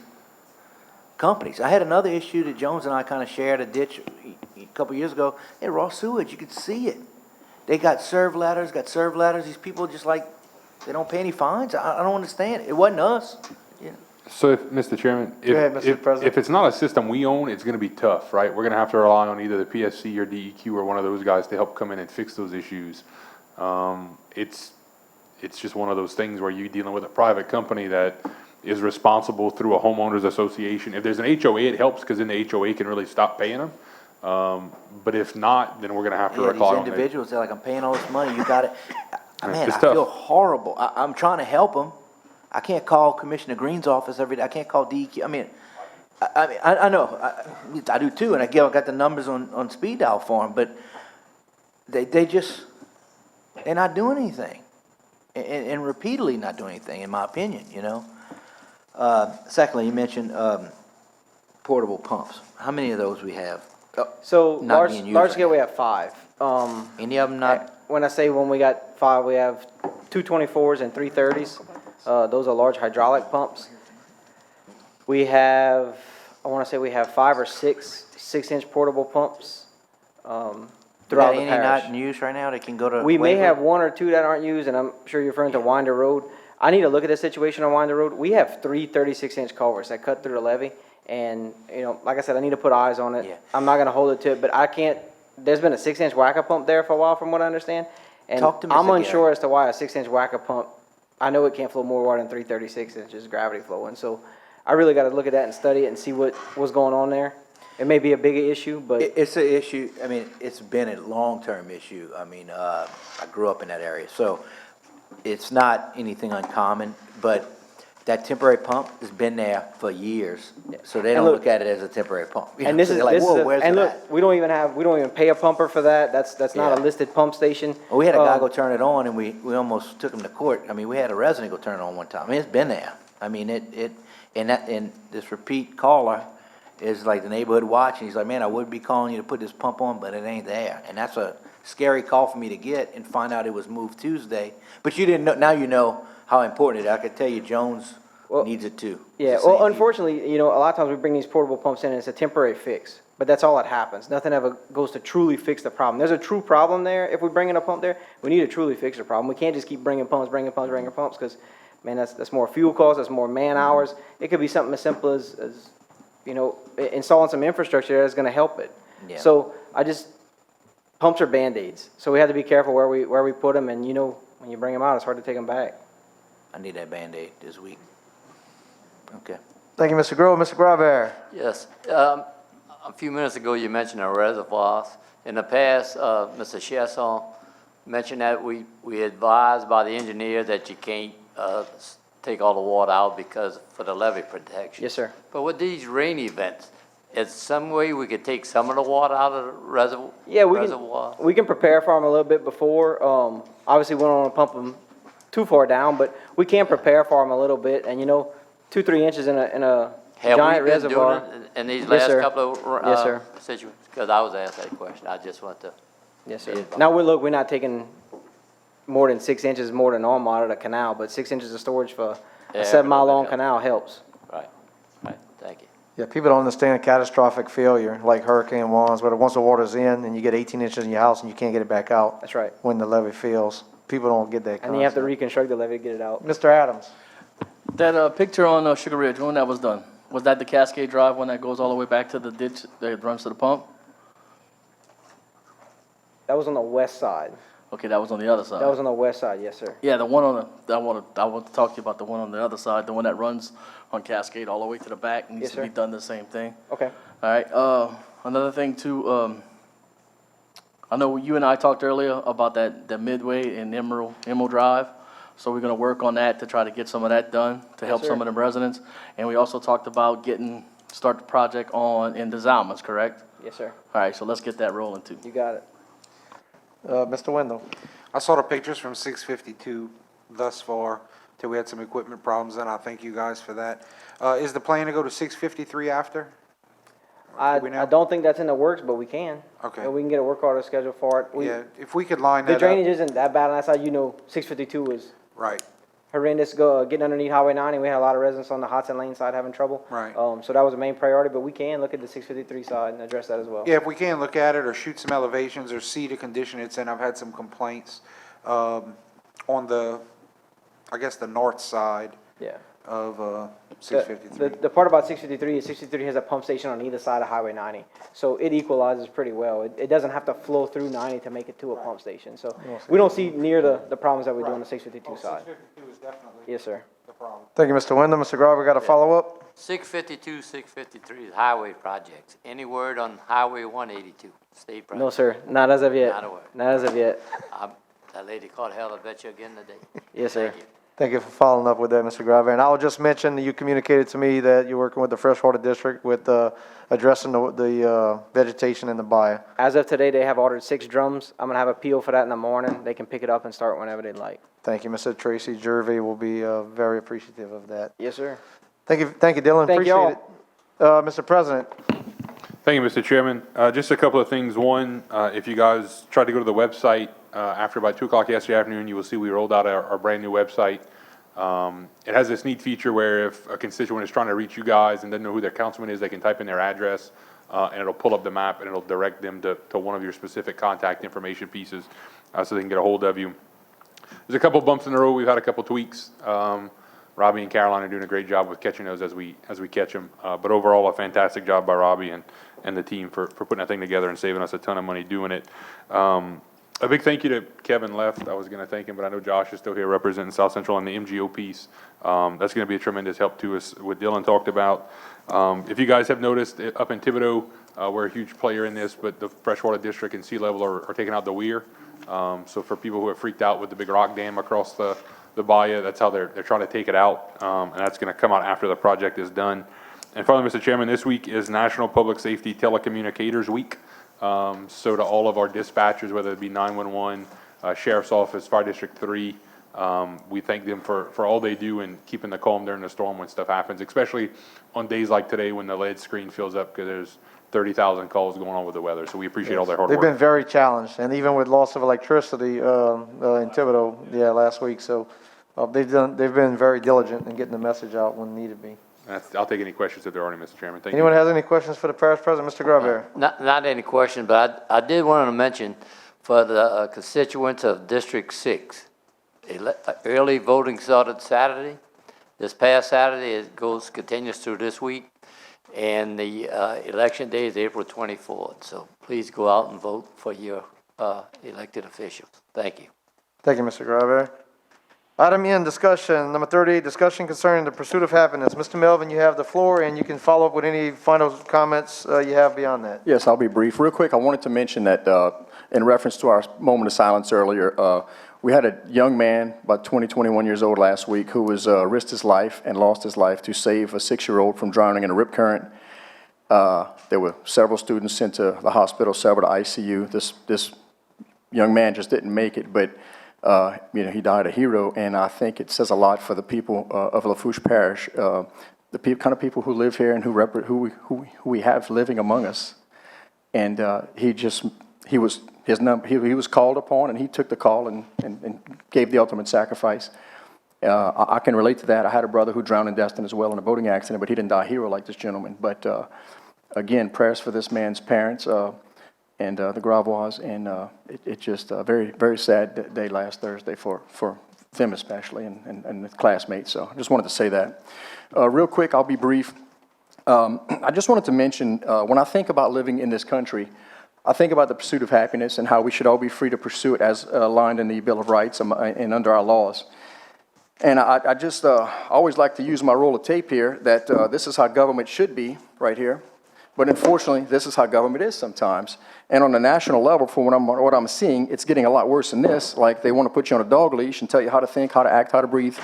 companies? I had another issue that Jones and I kind of shared a ditch a couple years ago. They raw sewage, you could see it. They got serve letters. These people just like, they don't pay any fines. I don't understand. It wasn't us. So, Mr. Chairman, ahead, Mr. President. if it's not a system we own, it's gonna be tough, right? We're gonna have to rely on either the PSC or DEQ or one of those guys to help come in and fix those issues. It's just one of those things where you're dealing with a private company that is responsible through a homeowners association. If there's an HOA, it helps, because then the HOA can really stop paying them. But if not, then we're gonna have to Yeah, rely these on it. individuals, they're like, I'm paying all this money, you got it. Man, It's I tough. feel horrible. I'm trying to help them. I can't call Commissioner Green's office every day. I can't call DEQ. I mean, I know, I do too, and I got the numbers on speed dial for them, but they're not doing anything. And repeatedly not doing anything, in my opinion, Secondly, you mentioned portable pumps. How many of those we have So Not large, being used large right scale, now. we have 5. Any of them not, When I say when we got 5, we have 2 24s and 3 30s. Those are large hydraulic pumps. We have, I want to say we have 5 or 6 6-inch portable pumps got throughout the any not parish. in use right now that can go to? We may Waverly? have 1 or 2 that aren't used, and I'm sure you're referring to Winder Road. I need to look at the situation on Winder Road. We have 3 36-inch culverts that cut through the levee, and, you know, like I said, I need to put eyes on it. Yeah. I'm not gonna hold it to it, but I can't, there's been a 6-inch whacker pump there for a while, from what I understand. And Talk to I'm Mr. unsure Garrett. as to why a 6-inch whacker pump, I know it can't flow more water than 3 36 inches gravity flowing, so I really gotta look at that and study it and see what's going on there. It may be a bigger issue, but. It's an issue, I mean, it's been a long-term issue. I mean, I grew up in that area, so it's not anything uncommon, but that temporary pump has been there for years, so they And don't look- look at it as a temporary pump. You And know, this so is, they're like, this is, "Whoa, a- where's and it look, at?" we don't even pay a pumper for that. That's not a Yeah. listed pump station. Well, we had a guy Um, go turn it on, and we almost took him to court. I mean, we had a resident go turn it on one time. I mean, it's been there. I mean, and this repeat caller is like the neighborhood watch, and he's like, man, I would be calling you to put this pump on, but it ain't there. And that's a scary call for me to get and find out it was moved Tuesday. But you didn't know, now you know how important it is. I could tell you Jones needs it too. Yeah, It's the well, same unfortunately, you know, a lot of times we bring these portable pumps in and it's a temporary fix, but that's all that happens. Nothing ever goes to truly fix the problem. There's a true problem there. If we bring in a pump there, we need to truly fix the problem. We can't just keep bringing pumps, because, man, that's more fuel costs, that's more man hours. It could be something as simple as you know, installing some infrastructure that's gonna help it. Yeah. So pumps are Band-Aids, so we have to be careful where we put them, and you know, when you bring them out, it's hard to take them back. I need that Band-Aid this week. Okay. Thank you, Mr. Grove. Mr. Graver. Yes. A few minutes ago, you mentioned the reservoirs. In the past, Mr. Chesson mentioned that we advised by the engineer that you can't take all the water out because for the levee protection. Yes, sir. But with these rain events, is some way we could take some of the water out of the reservoir? Yeah, reservoir? we can prepare for them a little bit before. Obviously, we don't want to pump them too far down, but we can prepare for them a little bit. And you know, 2-3 inches in a giant reservoir. Have we been doing it in these Yes, last sir. couple of Yes, sir. situations? Because I was asked that question. I just want to. Yes, sir. Now, we're not taking more than 6 inches more than normal out of the canal, but 6 inches of storage for Yeah, a 7-mile-long helps. canal helps. Right. Thank you. Yeah, people don't understand catastrophic failure, like Hurricane Juan's, where once the water's in and you get 18 inches in your house and you can't get it back out. That's right. When the levee fails. People don't get that concept. And you have to reconstruct the levee to get it out. Mr. Adams. That picture on Sugar Ridge, when that was done, was that the Cascade Drive one that goes all the way back to the ditch that runs to the pump? That was on the west side. Okay, that was on the other side. That was on the west side, yes, sir. Yeah, the one on the, I want to talk to you about the one on the other side, the one that runs on Cascade all the way to the back, needs Yes, to be sir. done the same thing. Okay. All right, another thing too, I know you and I talked earlier about that Midway and Emerald Drive, so we're gonna work on that to try to get some of that done, to help sir. some of them residents. And we also talked about start the project in the Zalmas, correct? Yes, sir. All right, so let's get that rolling too. You got it. Mr. Wendell. I saw the pictures from 652 thus far, till we had some equipment problems, and I thank you guys for that. Is the plan to go to 653 after? I we know? don't think that's in the works, but we can. Okay. And we can get a work order scheduled for it. Yeah, if we could line The that drainage up. isn't that bad on that side. You know, 652 was Right, horrendous getting underneath Highway 90. We had a lot of residents on the Hudson Lane side having trouble. Right. So that was the main priority, but we can look at the 653 side and address that as well. yeah, if we can look at it, or shoot some elevations, or see the condition it's in. I've had some complaints, on the, I guess, the north side Yeah. of, 653. The part about 653 is 653 has a pump station on either side of Highway 90. So it equalizes pretty well. It doesn't have to flow through 90 to make it to a pump station. So we don't see near the problems that we do on the 652 side. 652 is definitely Yes, sir. the problem. Thank you, Mr. Wendell. Mr. Graver, got a follow-up? 652, 653 is highway projects. Any word on Highway 182, state project? No, sir. Not as of yet. Not a word. Not as of yet. That lady called hell, I bet you again today. Yes, sir. Thank you. Thank you for following up with that, Mr. Graver. And I will just mention that you communicated to me that you're working with the freshwater district with addressing the vegetation in the bayou. As of today, they have ordered 6 drums. I'm gonna have a PO for that in the morning. They can pick it up and start whenever they'd like. Thank you. Mr. Tracy Jervey will be very appreciative of that. Yes, sir. Thank you, Dylan. Thank you all. Appreciate it. Mr. President. Thank you, Mr. Chairman. Just a couple of things. One, if you guys tried to go to the website after about 2 o'clock yesterday afternoon, you will see we rolled out our brand-new website. It has this neat feature where if a constituent is trying to reach you guys and doesn't know who their councilman is, they can type in their address, and it'll pull up the map, and it'll direct them to one of your specific contact information pieces, so they can get a hold of you. There's a couple bumps in the road. We've had a couple tweaks. Robbie and Caroline are doing a great job with catching those as we catch them. But overall, a fantastic job by Robbie and the team for putting that thing together and saving us a ton of money doing it. A big thank you to Kevin left. I was going to thank him, but I know Josh is still here representing South Central on the MGO piece. That's going to be a tremendous help to us, what Dylan talked about. If you guys have noticed, up in Thibodaux, we're a huge player in this, but the freshwater district and sea level are taking out the weir. So for people who are freaked out with the big rock dam across the bayou, that's how they're trying to take it out, and that's going to come out after the project is done. And finally, Mr. Chairman, this week is National Public Safety Telecommunicators Week. So to all of our dispatchers, whether it be 911, Sheriff's Office, Fire District 3, we thank them for all they do in keeping the calm during the storm when stuff happens, especially on days like today when the lead screen fills up because there's 30,000 calls going on with the weather. So we appreciate all their hard work. They've been very challenged, and even with loss of electricity in Thibodaux, last week. So they've been very diligent in getting the message out when needed be. I'll take any questions if there are any, Mr. Chairman. Thank you. Anyone has any questions for the parish president, Mr. Gravier? Not any question, but I did want to mention for the constituents of District 6, early voting started Saturday. This past Saturday, it continues through this week, and the election day is April 24th. So please go out and vote for your elected officials. Thank you. Thank you, Mr. Gravier. Item N, discussion, number 38, discussion concerning the pursuit of happiness. Mr. Melvin, you have the floor, and you can follow up with any final comments you have beyond that. Yes, I'll be brief. Real quick, I wanted to mention that in reference to our moment of silence earlier, we had a young man, about 20, 21 years old last week, who was risked his life and lost his life to save a 6-year-old from drowning in a rip current. There were several students sent to the hospital, several to ICU. This young man just didn't make it, but he died a hero, and I think it says a lot for the people of Lafourche Parish, the kind of people who live here and who we have living among us. And he was called upon, and he took the call and gave the ultimate sacrifice. I can relate to that. I had a brother who drowned in Destin as well in a boating accident, but he didn't die a hero like this gentleman. But again, prayers for this man's parents. And the Gravois, and it's just a very, very sad day last Thursday for them especially, and the classmates. So I just wanted to say that. Real quick, I'll be brief. I just wanted to mention, when I think about living in this country, I think about the pursuit of happiness and how we should all be free to pursue it as aligned in the Bill of Rights and under our laws. And I just always like to use my roll of tape here that this is how government should be, right here. But unfortunately, this is how government is sometimes. And on the national level, from what I'm seeing, it's getting a lot worse than this. Like they want to put you on a dog leash and tell you how to think, how to act, how to breathe,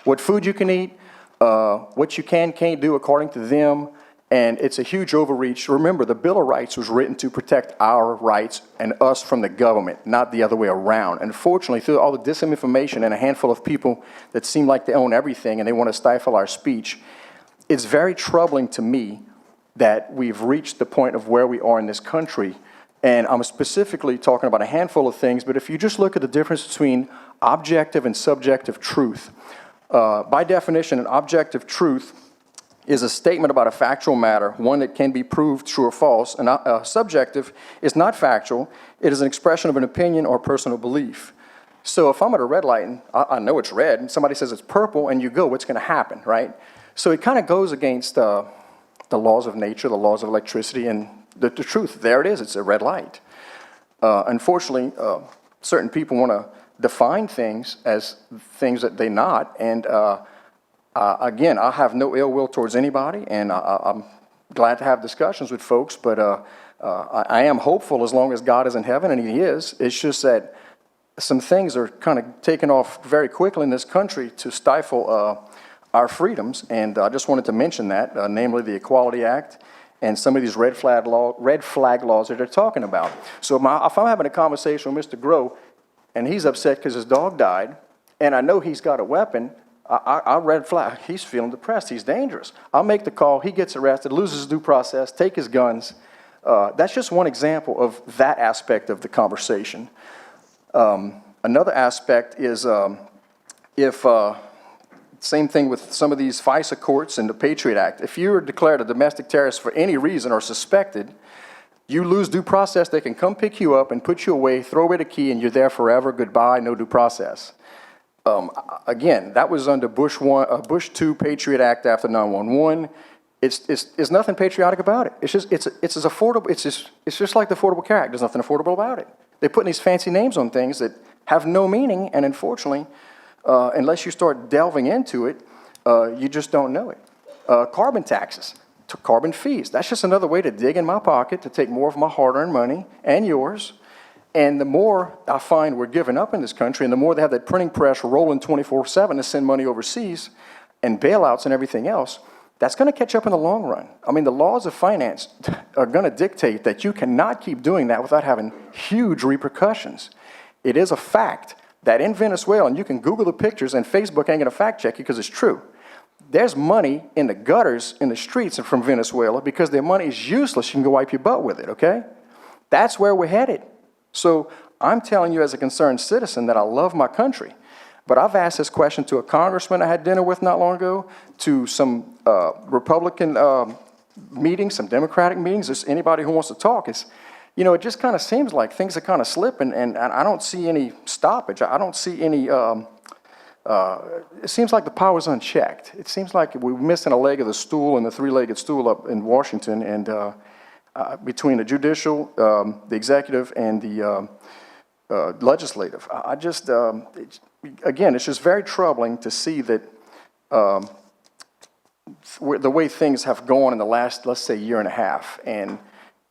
what food you can eat, what you can't do according to them. And it's a huge overreach. Remember, the Bill of Rights was written to protect our rights and us from the government, not the other way around. Unfortunately, through all the disinformation and a handful of people that seem like they own everything and they want to stifle our speech, it's very troubling to me that we've reached the point of where we are in this country. And I'm specifically talking about a handful of things, but if you just look at the difference between objective and subjective truth, by definition, an objective truth is a statement about a factual matter, one that can be proved true or false. And subjective is not factual. It is an expression of an opinion or personal belief. So if I'm at a red light and I know it's red, and somebody says it's purple, and you go, what's going to happen, right? So it kind of goes against the laws of nature, the laws of electricity, and the truth. There it is. It's a red light. Unfortunately, certain people want to define things as things that they're not. And again, I have no ill will towards anybody, and I'm glad to have discussions with folks. But I am hopeful as long as God is in heaven, and He is. It's just that some things are kind of taken off very quickly in this country to stifle our freedoms, and I just wanted to mention that, namely the Equality Act and some of these red flag laws that they're talking about. So if I'm having a conversation with Mr. Grow, and he's upset because his dog died, and I know he's got a weapon, I red flag, he's feeling depressed, he's dangerous. I'll make the call, he gets arrested, loses his due process, take his guns. That's just one example of that aspect of the conversation. Another aspect is same thing with some of these FISA courts and the Patriot Act. If you are declared a domestic terrorist for any reason or suspected, you lose due process. They can come pick you up and put you away, throw away the key, and you're there forever. Goodbye, no due process. Again, that was under Bush 2 Patriot Act after 9/11. It's nothing patriotic about it. It's as affordable. It's just like the Affordable Care Act. There's nothing affordable about it. They put these fancy names on things that have no meaning, and unfortunately, unless you start delving into it, you just don't know it. Carbon taxes, carbon fees. That's just another way to dig in my pocket to take more of my hard-earned money and yours. And the more I find we're giving up in this country, and the more they have that printing press rolling 24/7 to send money overseas, and bailouts and everything else, that's going to catch up in the long run. I mean, the laws of finance are going to dictate that you cannot keep doing that without having huge repercussions. It is a fact that in Venezuela, and you can Google the pictures, and Facebook ain't going to fact check you because it's true. There's money in the gutters, in the streets from Venezuela because their money is useless. You can go wipe your butt with it, okay? That's where we're headed. So I'm telling you as a concerned citizen that I love my country. But I've asked this question to a congressman I had dinner with not long ago, to some Republican meetings, some Democratic meetings, just anybody who wants to talk. Is, you know, it just kind of seems like things are kind of slipping, and I don't see any stoppage. I don't see any, it seems like the power's unchecked. It seems like we're missing a leg of the stool and the three-legged stool up in Washington, and between the judicial, the executive, and the legislative. I just, again, it's just very troubling to see that the way things have gone in the last, let's say, year and a half, and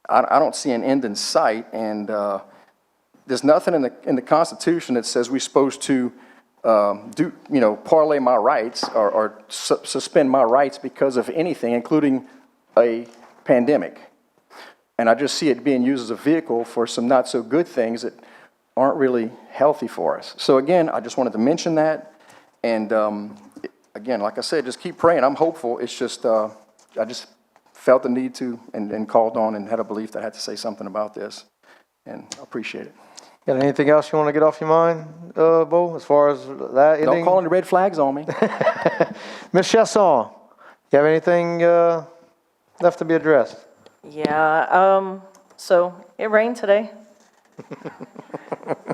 I don't see an end in sight. And there's nothing in the Constitution that says we're supposed to parlay my rights or suspend my rights because of anything, including a pandemic. And I just see it being used as a vehicle for some not so good things that aren't really healthy for us. So again, I just wanted to mention that. And again, like I said, just keep praying. I'm hopeful. It's just, I just felt the need to and called on and had a belief that I had to say something about this. And I appreciate it. Got anything else you want to get off your mind, Bo, as far as that ending? Don't call any red flags on me. Ms. Chasson, you have anything left to be addressed? Yeah, so it rained today.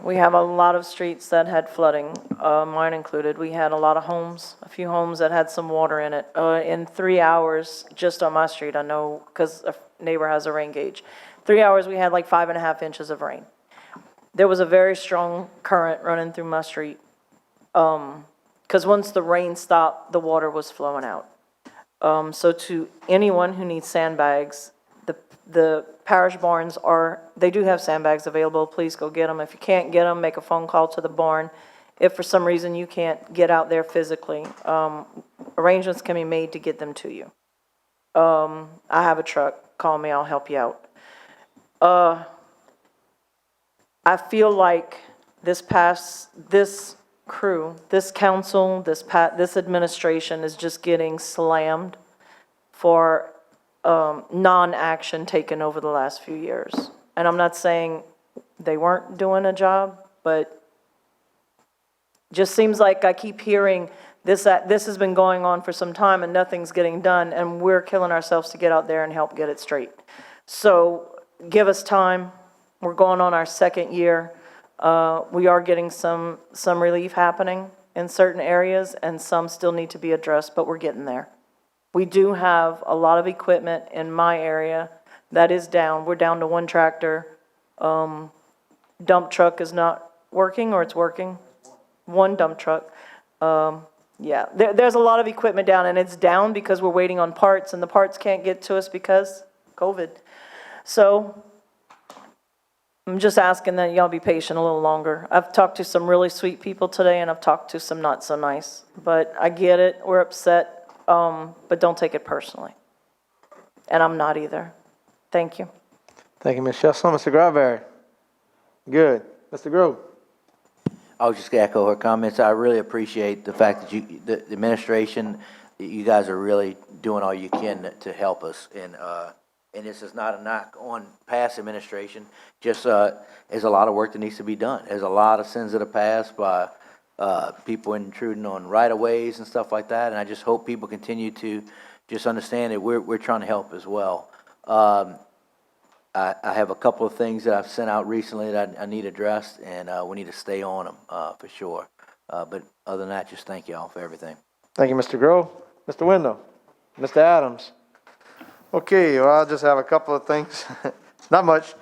We have a lot of streets that had flooding, mine included. We had a lot of homes, a few homes that had some water in it. In 3 hours, just on my street, I know, because a neighbor has a rain gauge. 3 hours, we had like 5.5 inches of rain. There was a very strong current running through my street. Because once the rain stopped, the water was flowing out. So to anyone who needs sandbags, the parish barns they do have sandbags available. Please go get them. If you can't get them, make a phone call to the barn. If for some reason you can't get out there physically, arrangements can be made to get them to you. I have a truck. Call me. I'll help you out. I feel like this crew, this council, this administration is just getting slammed for non-action taken over the last few years. And I'm not saying they weren't doing a job, but just seems like I keep hearing this has been going on for some time and nothing's getting done, and we're killing ourselves to get out there and help get it straight. So give us time. We're going on our second year. We are getting some relief happening in certain areas, and some still need to be addressed, but we're getting there. We do have a lot of equipment in my area that is down. We're down to one tractor. Dump truck is not working, or it's working. One dump truck. Yeah, there's a lot of equipment down, and it's down because we're waiting on parts, and the parts can't get to us because COVID. So I'm just asking that y'all be patient a little longer. I've talked to some really sweet people today, and I've talked to some not so nice. But I get it. We're upset. But don't take it personally. And I'm not either. Thank you. Thank you, Ms. Chasson. Mr. Graveberry. Good. Mr. Grove. I was just going to echo her comments. I really appreciate the fact that the administration, you guys are really doing all you can to help us and this is not a knock on past administration, just, there's a lot of work that needs to be done. There's a lot of sins that are passed by, people intruding on right-of-ways and stuff like that, and I just hope people continue to just understand that we're trying to help as well. I have a couple of things that I've sent out recently that I need addressed, and we need to stay on them for sure. But other than that, just thank you all for everything. Thank you, Mr. Grove. Mr. Windham, Mr. Adams. Okay, well, I'll just have a couple of things. Not much.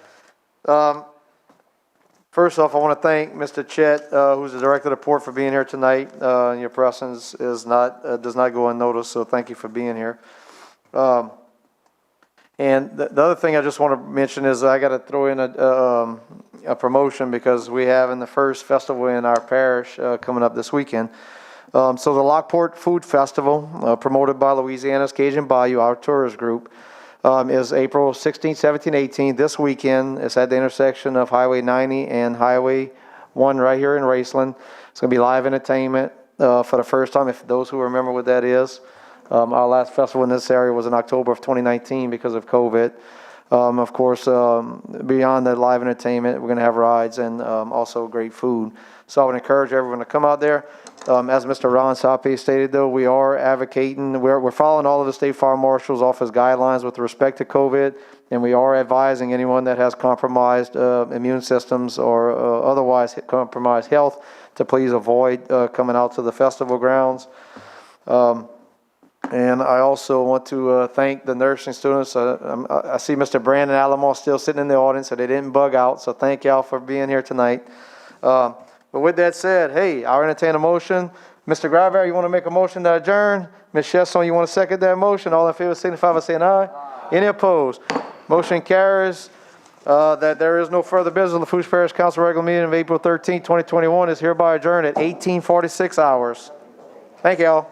First off, I want to thank Mr. Chet, who's the director of the port, for being here tonight. Your presence is not, does not go unnoticed, so thank you for being here. And the other thing I just want to mention is I got to throw in a promotion, because we have in the first festival in our parish coming up this weekend. So the Lockport Food Festival, promoted by Louisiana's Cajun Bayou, our tourist group, is April 16, 17, 18, this weekend. It's at the intersection of Highway 90 and Highway 1 right here in Raceland. It's going to be live entertainment for the first time, if those who remember what that is. Our last festival in this area was in October of 2019 because of COVID. Of course, beyond the live entertainment, we're going to have rides and also great food. So I would encourage everyone to come out there. As Mr. Ron Sape stated, though, we are advocating, we're following all of the state fire marshal's office guidelines with respect to COVID, and we are advising anyone that has compromised immune systems or otherwise compromised health to please avoid coming out to the festival grounds. And I also want to thank the nursing students. I see Mr. Brandon Alamo still sitting in the audience, so they didn't bug out. So thank y'all for being here tonight. But with that said, hey, I'll entertain a motion. Mr. Graver, you want to make a motion to adjourn? Ms. Chesson, you want to second that motion? All in favor signify by saying aye. Any opposed? Motion carries. That there is no further business. Lafourche Parish Council regular meeting of April 13, 2021 is hereby adjourned at 18:46 hours. Thank y'all.